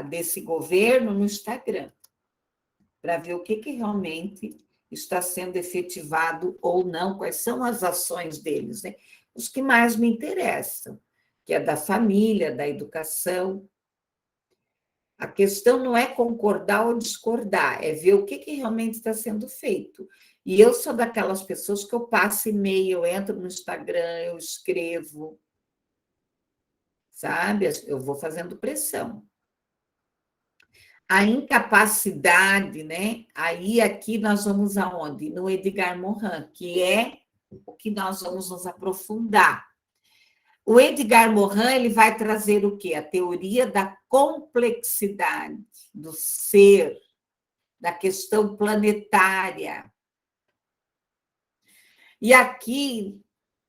desse governo no Instagram, para ver o que realmente está sendo efetivado ou não, quais são as ações deles, né? Os que mais me interessam, que é da família, da educação. A questão não é concordar ou discordar, é ver o que realmente está sendo feito. E eu sou daquelas pessoas que eu passo e-mail, eu entro no Instagram, eu escrevo, sabe? Eu vou fazendo pressão. A incapacidade, né? Aí aqui nós vamos aonde? No Edgar Morin, que é o que nós vamos nos aprofundar. O Edgar Morin ele vai trazer o quê? A teoria da complexidade do ser, da questão planetária. E aqui,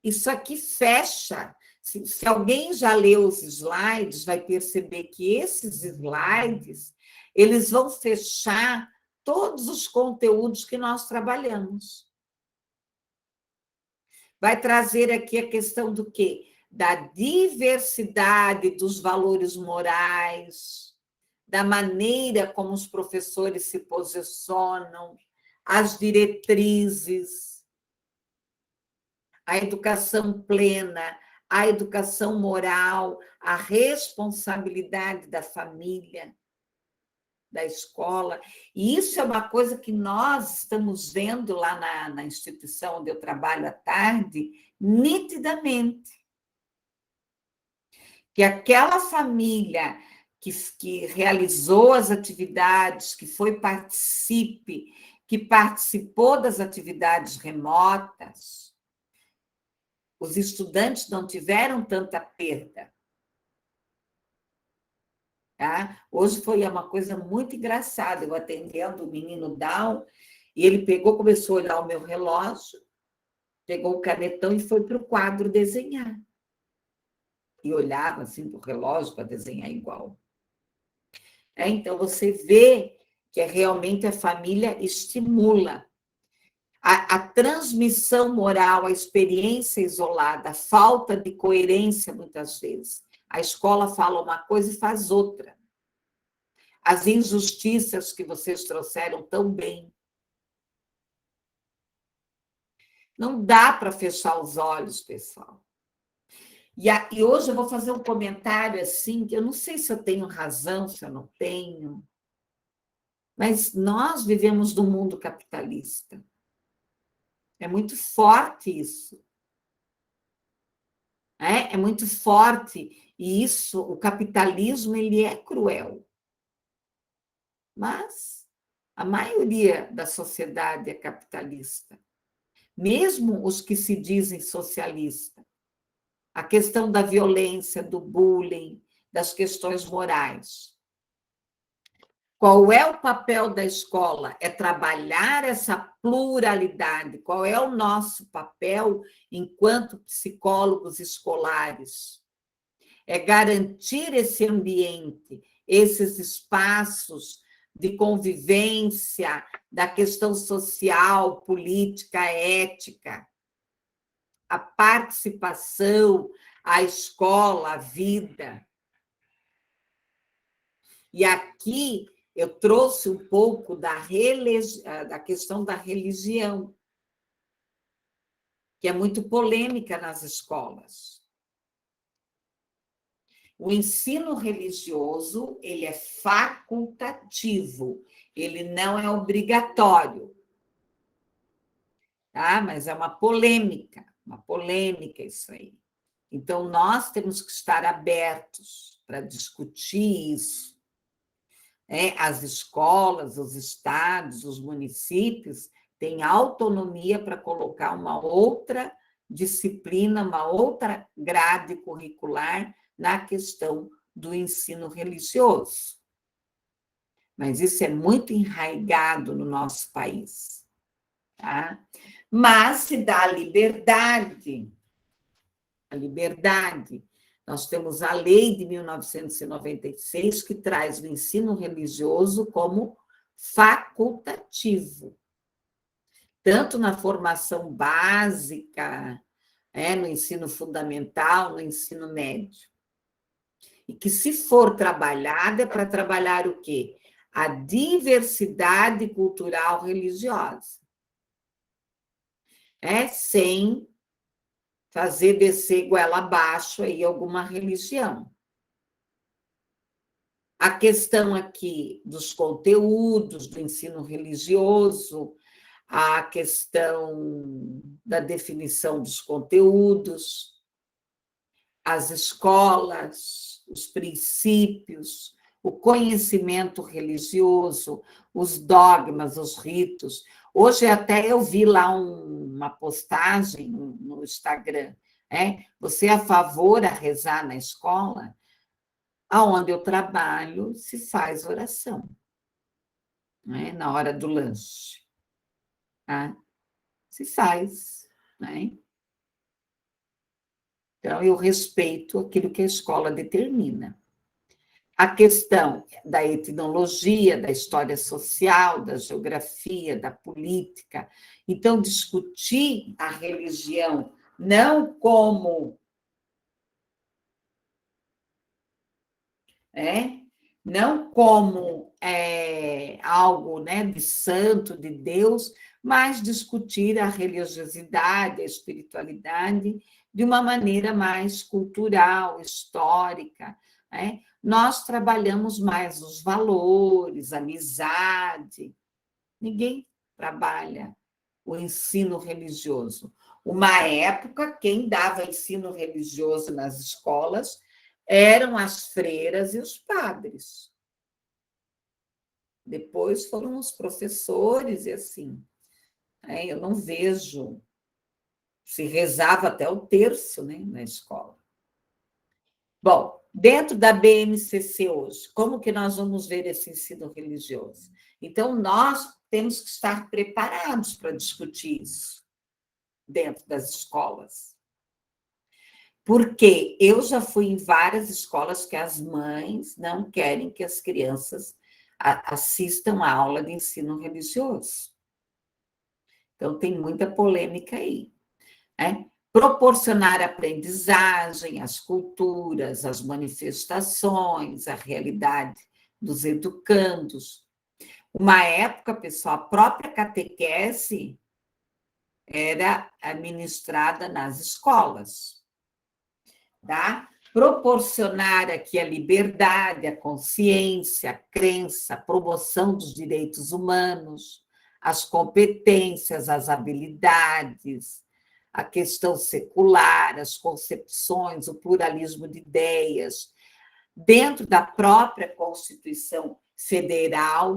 isso aqui fecha. Se alguém já leu os slides, vai perceber que esses slides, eles vão fechar todos os conteúdos que nós trabalhamos. Vai trazer aqui a questão do quê? Da diversidade dos valores morais, da maneira como os professores se posicionam, as diretrizes, a educação plena, a educação moral, a responsabilidade da família, da escola. E isso é uma coisa que nós estamos vendo lá na instituição onde eu trabalho à tarde, nitidamente. Que aquela família que realizou as atividades, que foi participe, que participou das atividades remotas, os estudantes não tiveram tanta perda. Tá? Hoje foi uma coisa muito engraçada, eu atendendo o menino Down, e ele começou a olhar o meu relógio, pegou o canetão e foi para o quadro desenhar. E olhava assim para o relógio para desenhar igual. Então, você vê que realmente a família estimula. A transmissão moral, a experiência isolada, a falta de coerência, muitas vezes. A escola fala uma coisa e faz outra. As injustiças que vocês trouxeram tão bem. Não dá para fechar os olhos, pessoal. E hoje eu vou fazer um comentário assim, que eu não sei se eu tenho razão, se eu não tenho, mas nós vivemos num mundo capitalista. É muito forte isso. É muito forte. E isso, o capitalismo, ele é cruel. Mas a maioria da sociedade é capitalista. Mesmo os que se dizem socialistas. A questão da violência, do bullying, das questões morais. Qual é o papel da escola? É trabalhar essa pluralidade. Qual é o nosso papel enquanto psicólogos escolares? É garantir esse ambiente, esses espaços de convivência, da questão social, política, ética, a participação, a escola, a vida. E aqui eu trouxe um pouco da questão da religião, que é muito polêmica nas escolas. O ensino religioso, ele é facultativo, ele não é obrigatório. Tá? Mas é uma polêmica isso aí. Então, nós temos que estar abertos para discutir isso. As escolas, os estados, os municípios têm autonomia para colocar uma outra disciplina, uma outra grade curricular na questão do ensino religioso. Mas isso é muito enraizado no nosso país. Tá? Mas se dá a liberdade. Nós temos a lei de 1996 que traz o ensino religioso como facultativo, tanto na formação básica, no ensino fundamental, no ensino médio. E que, se for trabalhada, é para trabalhar o quê? A diversidade cultural religiosa. Sem fazer descer goela abaixo aí alguma religião. A questão aqui dos conteúdos do ensino religioso, a questão da definição dos conteúdos, as escolas, os princípios, o conhecimento religioso, os dogmas, os ritos. Hoje até eu vi lá uma postagem no Instagram, Você é a favor a rezar na escola? Aonde eu trabalho, se faz oração, na hora do lanche. Tá? Se faz. Então, eu respeito aquilo que a escola determina. A questão da etnologia, da história social, da geografia, da política. Então, discutir a religião não como não como algo de santo, de Deus, mas discutir a religiosidade, a espiritualidade de uma maneira mais cultural, histórica. Nós trabalhamos mais os valores, a amizade. Ninguém trabalha o ensino religioso. Uma época, quem dava ensino religioso nas escolas eram as freiras e os padres. Depois foram os professores e assim. Eu não vejo. Se rezava até o terço, na escola. Bom, dentro da BNCC hoje, como que nós vamos ver esse ensino religioso? Então, nós temos que estar preparados para discutir isso dentro das escolas. Porque eu já fui em várias escolas que as mães não querem que as crianças assistam a aula de ensino religioso. Então, tem muita polêmica aí. Proporcionar aprendizagem, as culturas, as manifestações, a realidade dos educandos. Uma época, pessoal, a própria catequese era administrada nas escolas. Tá? Proporcionar aqui a liberdade, a consciência, a crença, a promoção dos direitos humanos, as competências, as habilidades, a questão secular, as concepções, o pluralismo de ideias, dentro da própria Constituição Federal,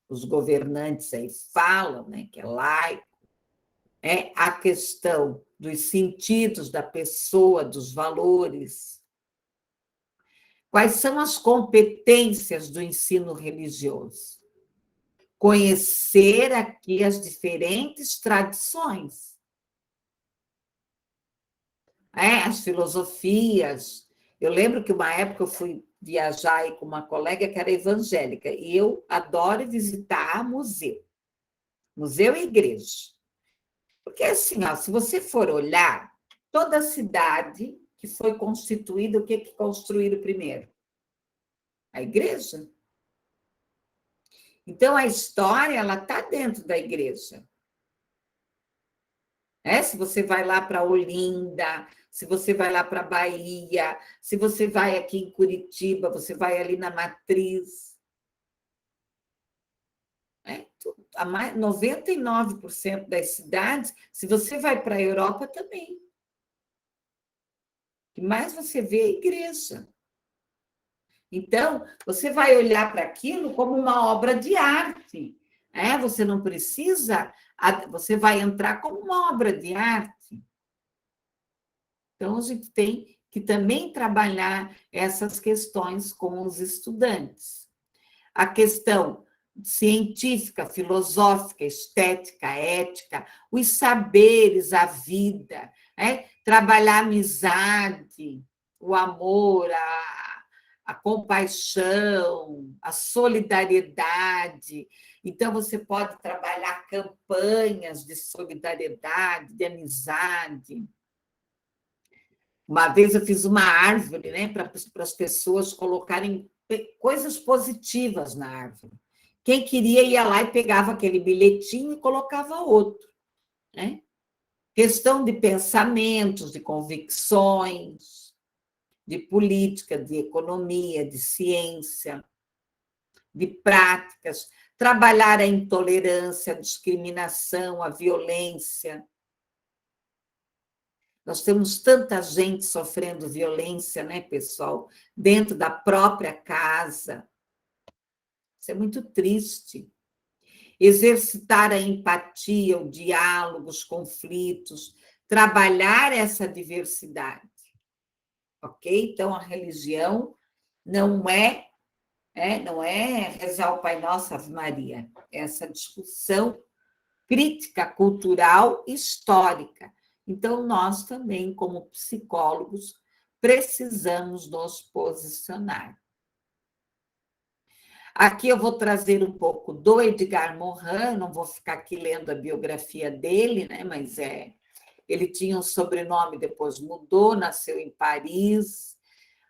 os governantes aí falam, que é laico, a questão dos sentidos da pessoa, dos valores. Quais são as competências do ensino religioso? Conhecer aqui as diferentes tradições, as filosofias. Eu lembro que uma época eu fui viajar aí com uma colega que era evangélica, e eu adoro visitar museu e igreja. Porque, assim, se você for olhar, toda cidade que foi constituída, o que construíram primeiro? A igreja. Então, a história está dentro da igreja. Se você vai lá para Olinda, se você vai lá para Bahia, se você vai aqui em Curitiba, você vai ali na Matriz. 99% das cidades, se você vai para a Europa também. O que mais você vê é a igreja. Então, você vai olhar para aquilo como uma obra de arte. Você não precisa, você vai entrar como uma obra de arte. Então, a gente tem que também trabalhar essas questões com os estudantes. A questão científica, filosófica, estética, ética, os saberes, a vida, trabalhar a amizade, o amor, a compaixão, a solidariedade. Então, você pode trabalhar campanhas de solidariedade, de amizade. Uma vez eu fiz uma árvore, para as pessoas colocarem coisas positivas na árvore. Quem queria ia lá e pegava aquele bilhetinho e colocava outro. Questão de pensamentos, de convicções, de política, de economia, de ciência, de práticas, trabalhar a intolerância, a discriminação, a violência. Nós temos tanta gente sofrendo violência, pessoal, dentro da própria casa. Isso é muito triste. Exercitar a empatia, o diálogo, os conflitos, trabalhar essa diversidade, ok? Então, a religião não é rezar o Pai Nosso, Ave Maria, é essa discussão crítica, cultural, histórica. Então, nós também, como psicólogos, precisamos nos posicionar. Aqui eu vou trazer um pouco do Edgar Morin, não vou ficar aqui lendo a biografia dele, né? Mas ele tinha um sobrenome, depois mudou, nasceu em Paris.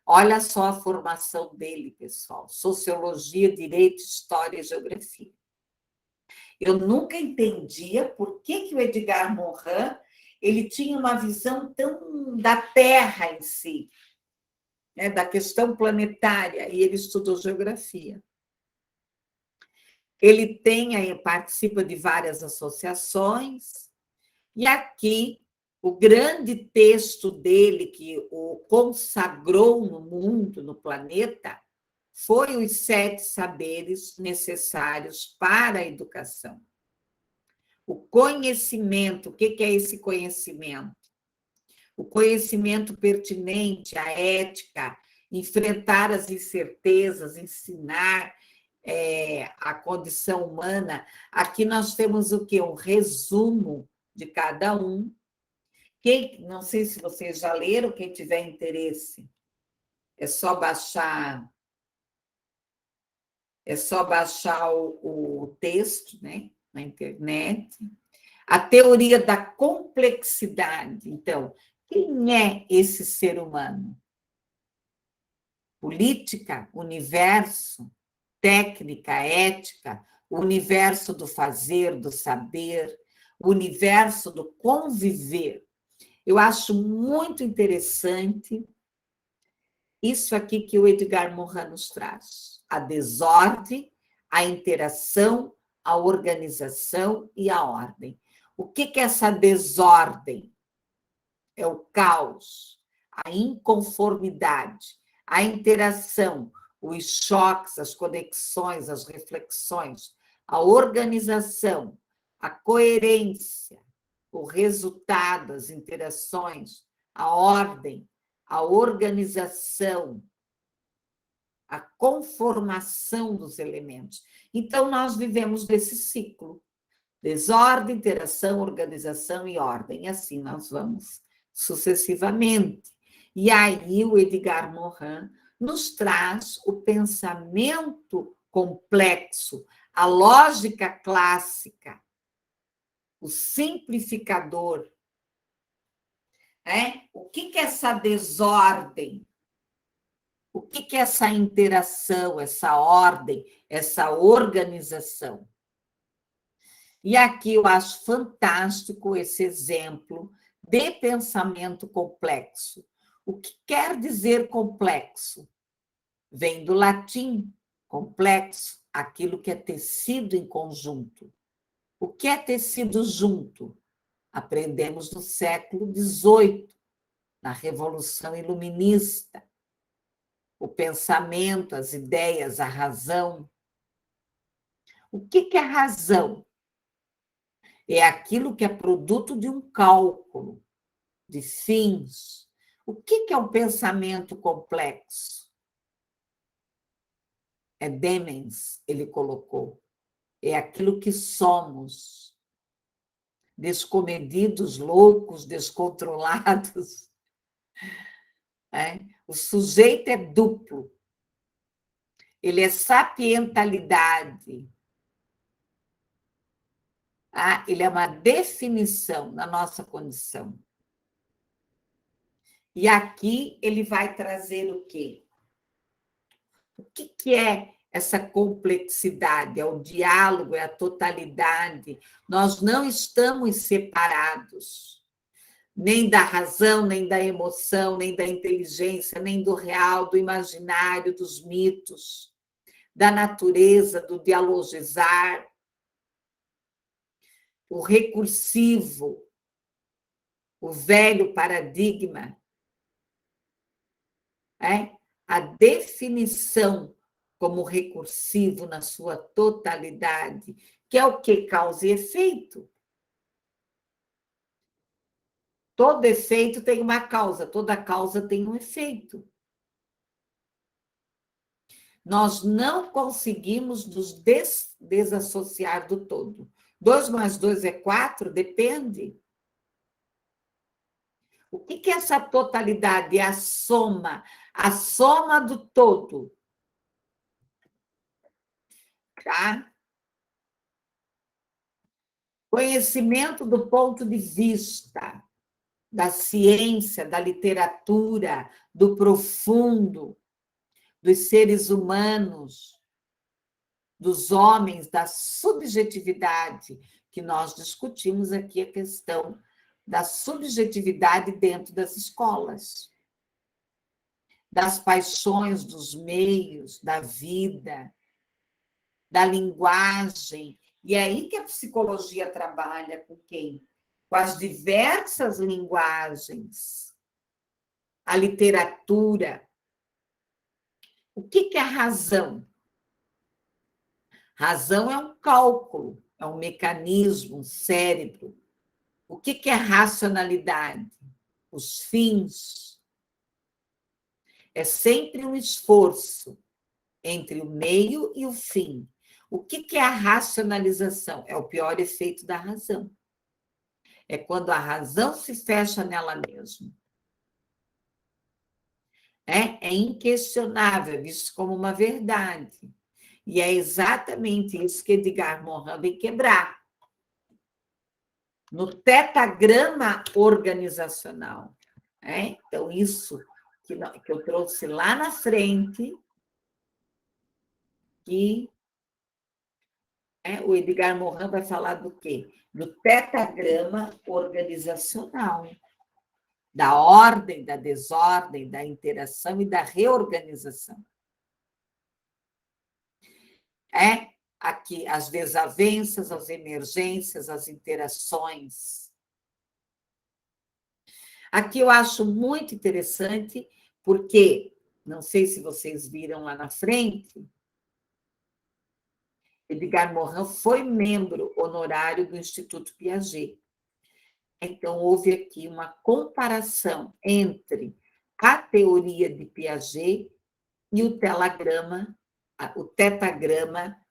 Olha só a formação dele, pessoal: Sociologia, Direito, História e Geografia. Eu nunca entendia por que o Edgar Morin ele tinha uma visão tão da Terra em si, né? Da questão planetária, e ele estudou geografia. Ele participa de várias associações, e aqui o grande texto dele, que o consagrou no mundo, no planeta, foi Os 7 Saberes Necessários para a Educação. O conhecimento, o que é esse conhecimento? O conhecimento pertinente, a ética, enfrentar as incertezas, ensinar a condição humana. Aqui nós temos o quê? Um resumo de cada um. Não sei se vocês já leram, quem tiver interesse, é só baixar o texto, né, na internet. A teoria da complexidade. Então, quem é esse ser humano? Política, universo, técnica, ética, o universo do fazer, do saber, o universo do conviver. Eu acho muito interessante isso aqui que o Edgar Morin nos traz: a desordem, a interação, a organização e a ordem. O que é essa desordem? É o caos, a inconformidade, a interação, os choques, as conexões, as reflexões, a organização, a coerência, o resultado, as interações, a ordem, a organização, a conformação dos elementos. Então, nós vivemos nesse ciclo: desordem, interação, organização e ordem. E assim nós vamos sucessivamente. E aí o Edgar Morin nos traz o pensamento complexo, a lógica clássica, o simplificador. O que é essa desordem? O que é essa interação, essa ordem, essa organização? E aqui eu acho fantástico esse exemplo de pensamento complexo. O que quer dizer complexo? Vem do latim, complexo, aquilo que é tecido em conjunto. O que é tecido junto? Aprendemos no século XVIII, na Revolução Iluminista. O pensamento, as ideias, a razão. O que é razão? É aquilo que é produto de um cálculo, de fins. O que é um pensamento complexo? É demens, ele colocou. É aquilo que somos. Descomedidos, loucos, descontrolados. O sujeito é duplo. Ele é sapientalidade. Ele é uma definição da nossa condição. E aqui ele vai trazer o quê? O que é essa complexidade? É o diálogo, é a totalidade. Nós não estamos separados, nem da razão, nem da emoção, nem da inteligência, nem do real, do imaginário, dos mitos, da natureza, do dialogizar. O recursivo, o velho paradigma, a definição como recursivo na sua totalidade, que é o que? Causa e efeito. Todo efeito tem uma causa, toda causa tem um efeito. Nós não conseguimos nos desassociar do todo. 2 mais 2 é 4? Depende. O que é essa totalidade? É a soma do todo. Tá? Conhecimento do ponto de vista da ciência, da literatura, do profundo, dos seres humanos, dos homens, da subjetividade, que nós discutimos aqui a questão da subjetividade dentro das escolas, das paixões, dos meios, da vida, da linguagem. E é aí que a psicologia trabalha com quem? Com as diversas linguagens, a literatura. O que é a razão? Razão é um cálculo, é um mecanismo, um cérebro. O que é racionalidade? Os fins. É sempre um esforço entre o meio e o fim. O que é a racionalização? É o pior efeito da razão. É quando a razão se fecha nela mesma. É inquestionável, é visto como uma verdade. E é exatamente isso que Edgar Morin vem quebrar. No tetagrama organizacional. Então, isso que eu trouxe lá na frente, que o Edgar Morin vai falar do quê? Do tetagrama organizacional, da ordem, da desordem, da interação e da reorganização. Aqui as desavenças, as emergências, as interações. Aqui eu acho muito interessante, porque, não sei se vocês viram lá na frente, Edgar Morin foi membro honorário do Instituto Piaget. Então, houve aqui uma comparação entre a teoria de Piaget e o tetagrama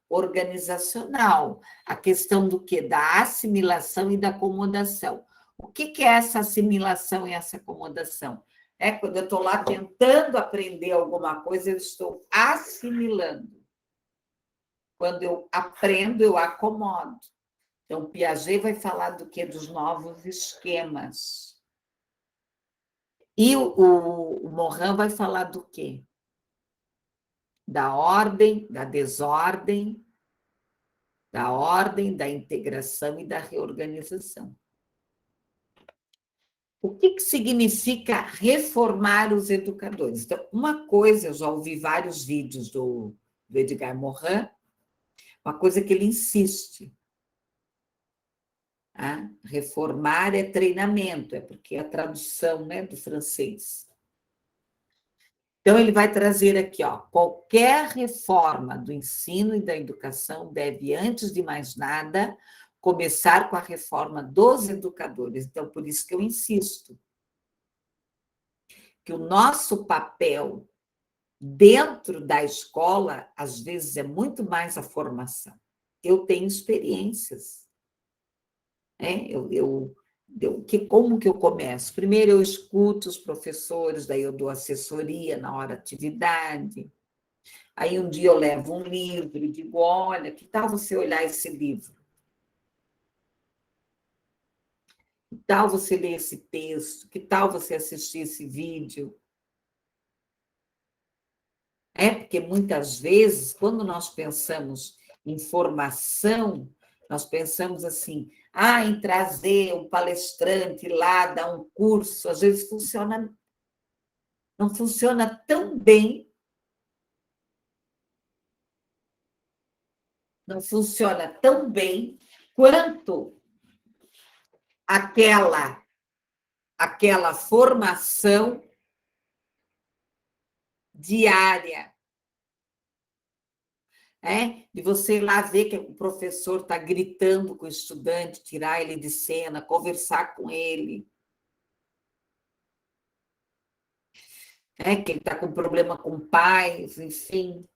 organizacional. A questão do quê? Da assimilação e da acomodação. O que é essa assimilação e essa acomodação? Quando eu estou lá tentando aprender alguma coisa, eu estou assimilando. Quando eu aprendo, eu acomodo. Então, Piaget vai falar do quê? Dos novos esquemas. E o Morin vai falar do quê? Da ordem, da desordem, da ordem, da integração e da reorganização. O que significa reformar os educadores? Então, uma coisa, eu já ouvi vários vídeos do Edgar Morin, uma coisa que ele insiste. Reformar é treinamento, é porque é a tradução do francês. Então, ele vai trazer aqui, qualquer reforma do ensino e da educação deve, antes de mais nada, começar com a reforma dos educadores. Então, por isso que eu insisto que o nosso papel dentro da escola, às vezes, é muito mais a formação. Eu tenho experiências. Como que eu começo? Primeiro eu escuto os professores, daí eu dou assessoria na hora da atividade. Aí um dia eu levo um livro e digo, olha, que tal você olhar esse livro? Que tal você ler esse texto? Que tal você assistir esse vídeo? Porque muitas vezes, quando nós pensamos em formação, nós pensamos assim, em trazer um palestrante lá, dar um curso, às vezes não funciona tão bem, quanto aquela formação diária. De você ir lá ver que o professor está gritando com o estudante, tirar ele de cena, conversar com ele. que ele está com problema com pais, enfim.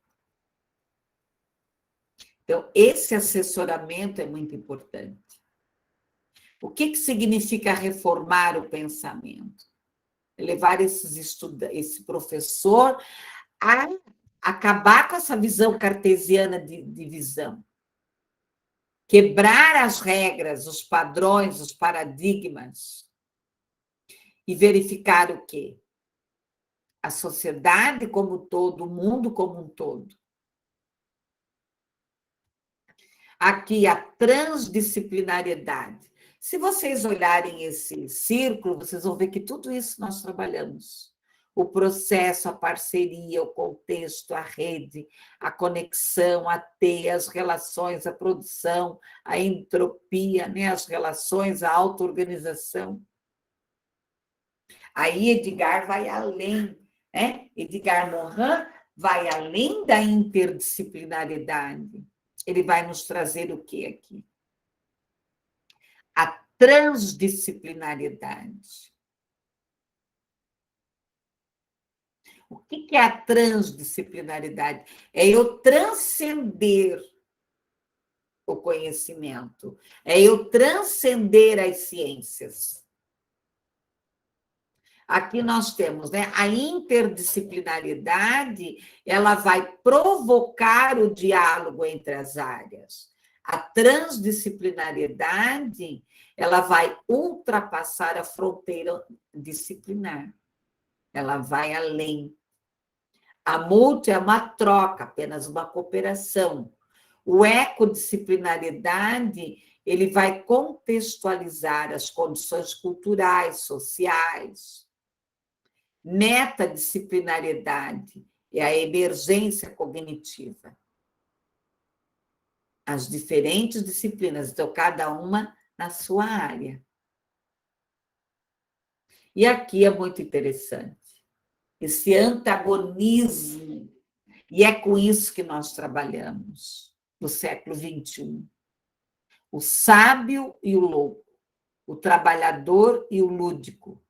Então, esse assessoramento é muito importante. O que significa reformar o pensamento? Levar esse professor a acabar com essa visão cartesiana de visão. Quebrar as regras, os padrões, os paradigmas. E verificar o quê? A sociedade como um todo, o mundo como um todo. Aqui, a transdisciplinariedade. Se vocês olharem esse círculo, vocês vão ver que tudo isso nós trabalhamos. O processo, a parceria, o contexto, a rede, a conexão, a teia, as relações, a produção, a entropia, né? As relações, a auto-organização. Aí Edgar vai além, né? Edgar Morin vai além da interdisciplinariedade. Ele vai nos trazer o que aqui? A transdisciplinariedade. O que é a transdisciplinaridade? É eu transcender o conhecimento, é eu transcender as ciências. Aqui nós temos, né, a interdisciplinariedade, ela vai provocar o diálogo entre as áreas. A transdisciplinariedade, ela vai ultrapassar a fronteira disciplinar. Ela vai além. A multi é uma troca, apenas uma cooperação. O ecodisciplinariedade, ele vai contextualizar as condições culturais, sociais. Metadisciplinariedade é a emergência cognitiva. As diferentes disciplinas, então, cada uma na sua área. E aqui é muito interessante, esse antagonismo, e é com isso que nós trabalhamos no século XXI. O sábio e o louco, o trabalhador e o lúdico,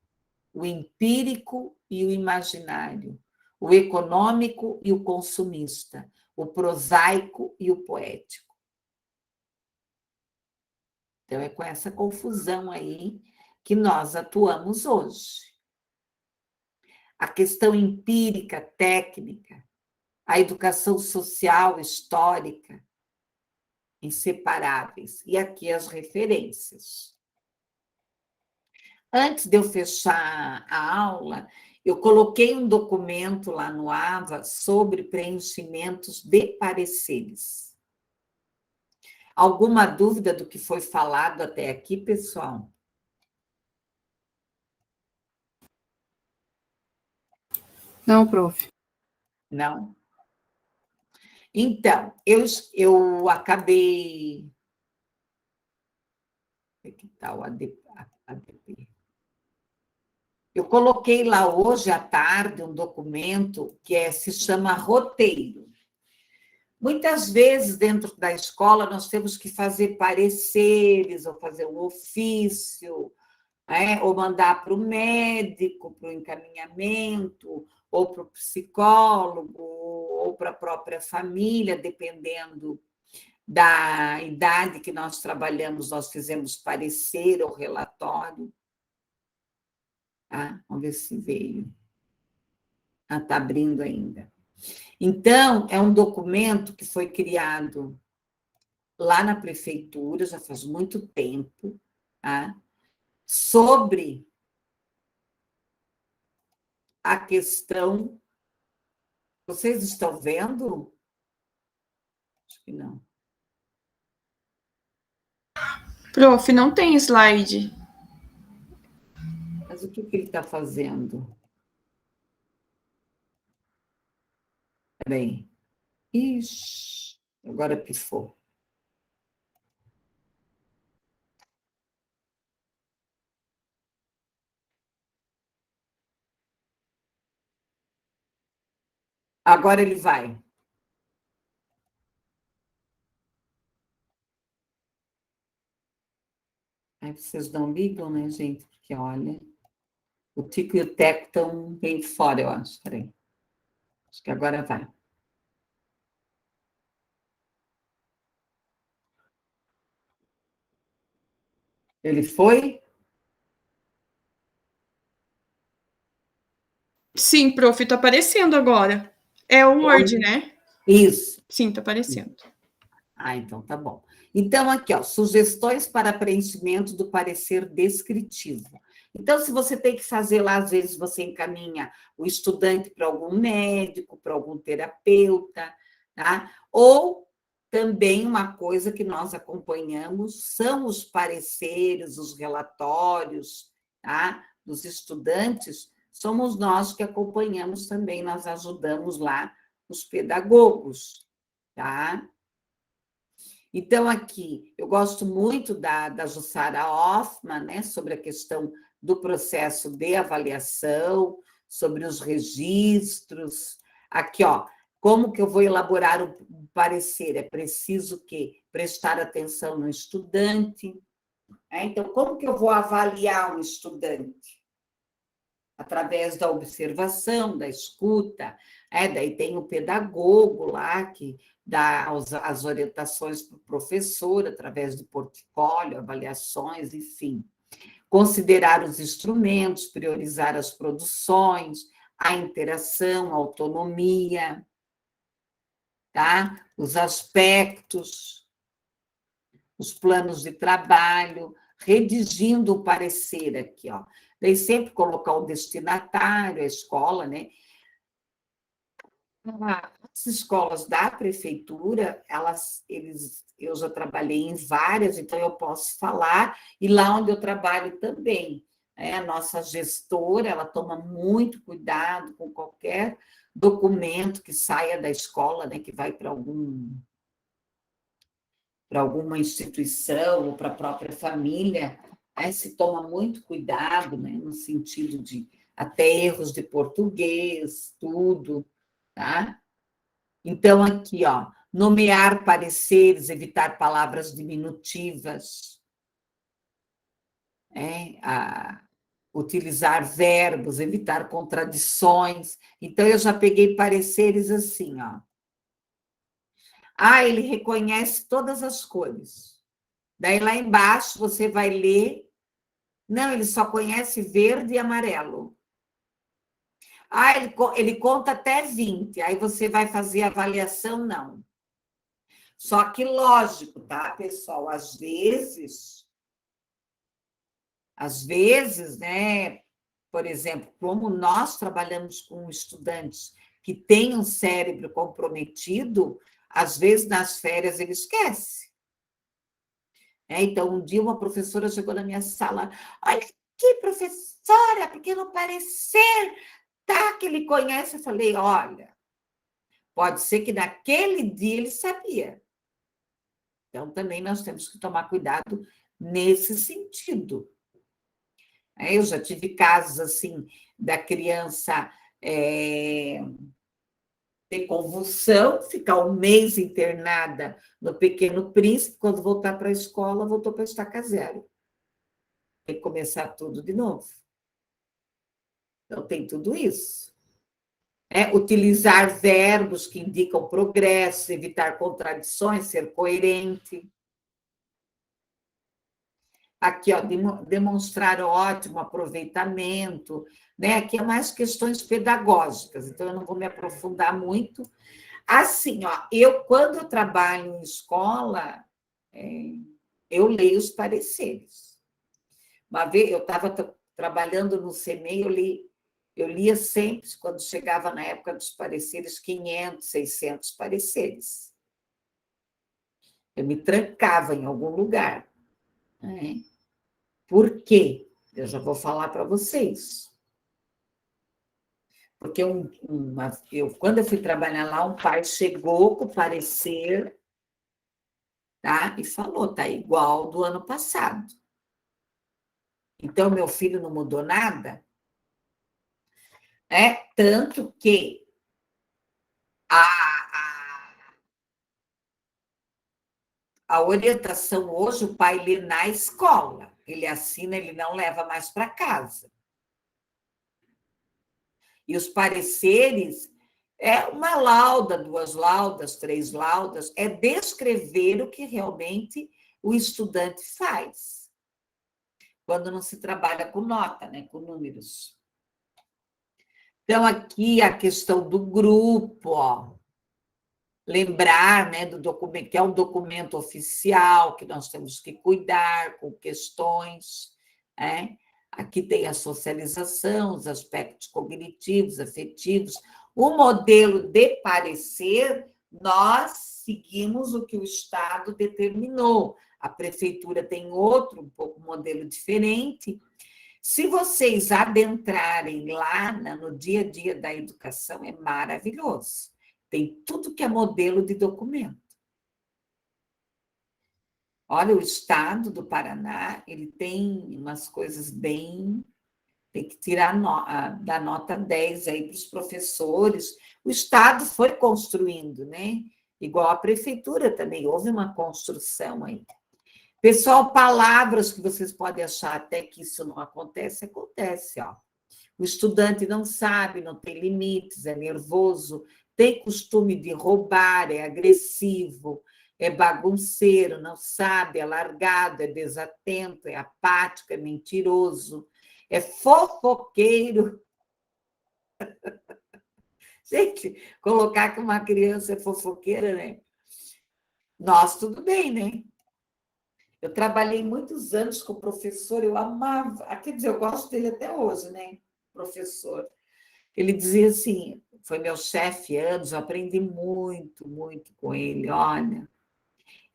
o empírico e o imaginário, o econômico e o consumista, o prosaico e o poético. Então, é com essa confusão aí que nós atuamos hoje. A questão empírica, técnica, a educação social, histórica, inseparáveis. E aqui as referências. Antes de eu fechar a aula, eu coloquei um documento lá no AVA sobre preenchimentos de pareceres. Alguma dúvida do que foi falado até aqui, pessoal? Não, prof. Não? Então, eu acabei... Aqui está o ADP. Eu coloquei lá hoje à tarde um documento que se chama roteiro. Muitas vezes, dentro da escola, nós temos que fazer pareceres, ou fazer um ofício, ou mandar para o médico, para o encaminhamento, ou para o psicólogo, ou para a própria família, dependendo da idade que nós trabalhamos, nós fizemos parecer ou relatório. Vamos ver se veio. Está abrindo ainda. Então, é um documento que foi criado lá na prefeitura, já faz muito tempo, sobre a questão... Vocês estão vendo? Acho que não. Prof, não tem slide. Mas o que ele está fazendo? Espera aí. Ixi, agora pifou. Agora ele vai. Aí vocês não ligam, né, gente? Porque, olha... O Tico e o Teco estão bem fora, eu acho. Peraí. Acho que agora vai. Ele foi? Sim, prof, tá aparecendo agora. É o Word, né? Isso. Sim, tá aparecendo. Ah, então tá bom. Então, aqui, ó, sugestões para preenchimento do parecer descritivo. Então, se você tem que fazer lá, às vezes você encaminha o estudante para algum médico, para algum terapeuta, tá? Ou também uma coisa que nós acompanhamos são os pareceres, os relatórios, tá? Dos estudantes, somos nós que acompanhamos também, nós ajudamos lá os pedagogos, tá? Então, aqui, eu gosto muito da Jussara Hoffmann, né, sobre a questão do processo de avaliação, sobre os registros. Aqui, ó, como que eu vou elaborar o parecer? É preciso que prestar atenção no estudante. Né? Então, como que eu vou avaliar um estudante? Através da observação, da escuta, daí tem o pedagogo lá que dá as orientações para o professor, através do portfólio, avaliações, enfim. Considerar os instrumentos, priorizar as produções, a interação, a autonomia, tá? Os aspectos, os planos de trabalho, redigindo o parecer aqui, ó. Daí sempre colocar o destinatário, a escola, né? As escolas da prefeitura, eu já trabalhei em várias, então eu posso falar, e lá onde eu trabalho também. Né? A nossa gestora, ela toma muito cuidado com qualquer documento que saia da escola, né, que vai para alguma instituição ou para a própria família, né, se toma muito cuidado, né, no sentido de até erros de português, tudo, tá? Então, aqui, ó, nomear pareceres, evitar palavras diminutivas, utilizar verbos, evitar contradições. Então, eu já peguei pareceres assim, ó. Ah, ele reconhece todas as cores. Daí, lá embaixo, você vai ler. Não, ele só conhece verde e amarelo. Ah, ele conta até 20. Aí você vai fazer a avaliação, não. Só que, lógico, tá, pessoal? Às vezes, né? Por exemplo, como nós trabalhamos com estudantes que têm um cérebro comprometido, às vezes nas férias ele esquece. Então, um dia uma professora chegou na minha sala, olha aqui, professora, porque no parecer tá que ele conhece. Eu falei, olha, pode ser que naquele dia ele sabia. Então, também nós temos que tomar cuidado nesse sentido. Eu já tive casos assim da criança ter convulsão, ficar um mês internada no Pequeno Príncipe, quando voltar para a escola, voltou para a estaca zero. Tem que começar tudo de novo. Então, tem tudo isso. Utilizar verbos que indicam progresso, evitar contradições, ser coerente. Aqui, ó, demonstrar ótimo aproveitamento, né? Aqui é mais questões pedagógicas, então eu não vou me aprofundar muito. Assim, ó, quando eu trabalho em escola, eu leio os pareceres. Uma vez eu estava trabalhando no CEMEI, eu lia sempre, quando chegava na época dos pareceres, 500, 600 pareceres. Eu me trancava em algum lugar. Né? Por quê? Eu já vou falar para vocês. Porque quando eu fui trabalhar lá, um pai chegou com o parecer, tá? E falou, tá igual do ano passado. Então, meu filho não mudou nada. Tanto que a orientação hoje, o pai lê na escola. Ele assina, ele não leva mais para casa. E os pareceres é uma lauda, 2 laudas, 3 laudas, é descrever o que realmente o estudante faz, quando não se trabalha com nota, né, com números. Então, aqui a questão do grupo, ó. Lembrar, né, do documento, que é um documento oficial, que nós temos que cuidar com questões, né? Aqui tem a socialização, os aspectos cognitivos, afetivos. O modelo de parecer, nós seguimos o que o Estado determinou. A prefeitura tem outro, um pouco modelo diferente. Se vocês adentrarem lá no dia a dia da educação, é maravilhoso. Tem tudo que é modelo de documento. Olha, o Estado do Paraná, ele tem umas coisas bem... Tem que tirar da nota 10 aí para os professores. O Estado foi construindo, né? Igual a prefeitura também, houve uma construção aí. Pessoal, palavras que vocês podem achar até que isso não acontece, acontece, ó. O estudante não sabe, não tem limites, é nervoso, tem costume de roubar, é agressivo, é bagunceiro, não sabe, é largado, é desatento, é apático, é mentiroso, é fofoqueiro. Gente, colocar que uma criança é fofoqueira, né? Nós, tudo bem, né? Eu trabalhei muitos anos com o professor, eu amava, quer dizer, eu gosto dele até hoje, né? Professor. Ele dizia assim, foi meu chefe anos, eu aprendi muito, muito com ele, olha.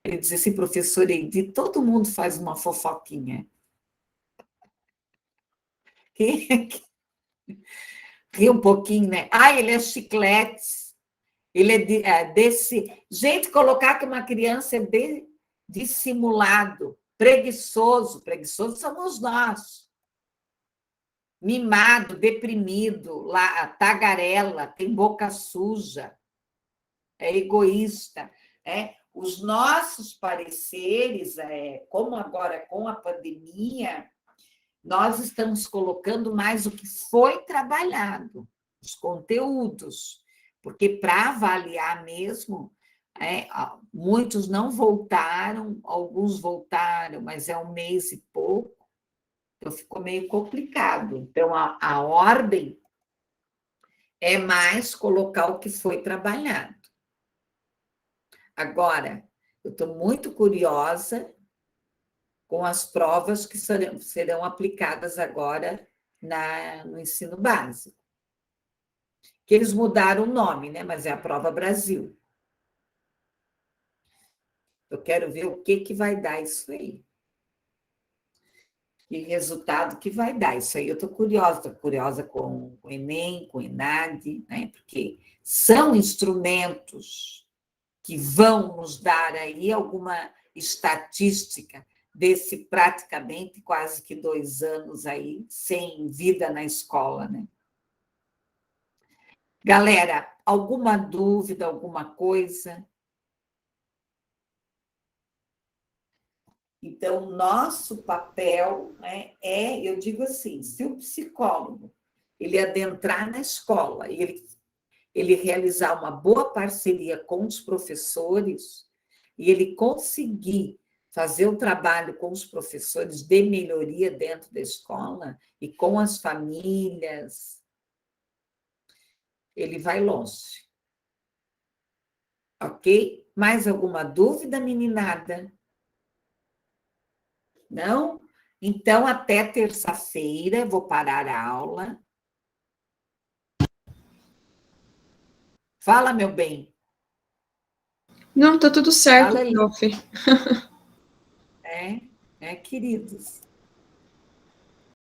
Ele dizia assim, professor Eidi, todo mundo faz uma fofoquinha. Ri um pouquinho, né? Ele é chiclete. Ele é desse... Gente, colocar que uma criança é dissimulado, preguiçoso. Preguiçoso somos nós. Mimado, deprimido, tagarela, tem boca suja, é egoísta. Os nossos pareceres, como agora com a pandemia, nós estamos colocando mais o que foi trabalhado, os conteúdos, porque para avaliar mesmo, muitos não voltaram, alguns voltaram, mas é 1 mês e pouco, então ficou meio complicado. Então, a ordem é mais colocar o que foi trabalhado. Agora, eu estou muito curiosa com as provas que serão aplicadas agora no ensino básico. Que eles mudaram o nome, né? Mas é a Prova Brasil. Eu quero ver o que vai dar isso aí. Que resultado que vai dar. Isso aí eu estou curiosa com o Enem, com o ENAD, né? Porque são instrumentos que vão nos dar aí alguma estatística desse praticamente quase que 2 anos aí sem vida na escola, né? Galera, alguma dúvida, alguma coisa? Então, nosso papel, né, eu digo assim, se o psicólogo ele adentrar na escola e ele realizar uma boa parceria com os professores e ele conseguir fazer o trabalho com os professores de melhoria dentro da escola e com as famílias, ele vai longe. Ok? Mais alguma dúvida, meninada? Não? Então, até terça-feira, vou parar a aula. Fala, meu bem. Não, tá tudo certo, prof. Queridos.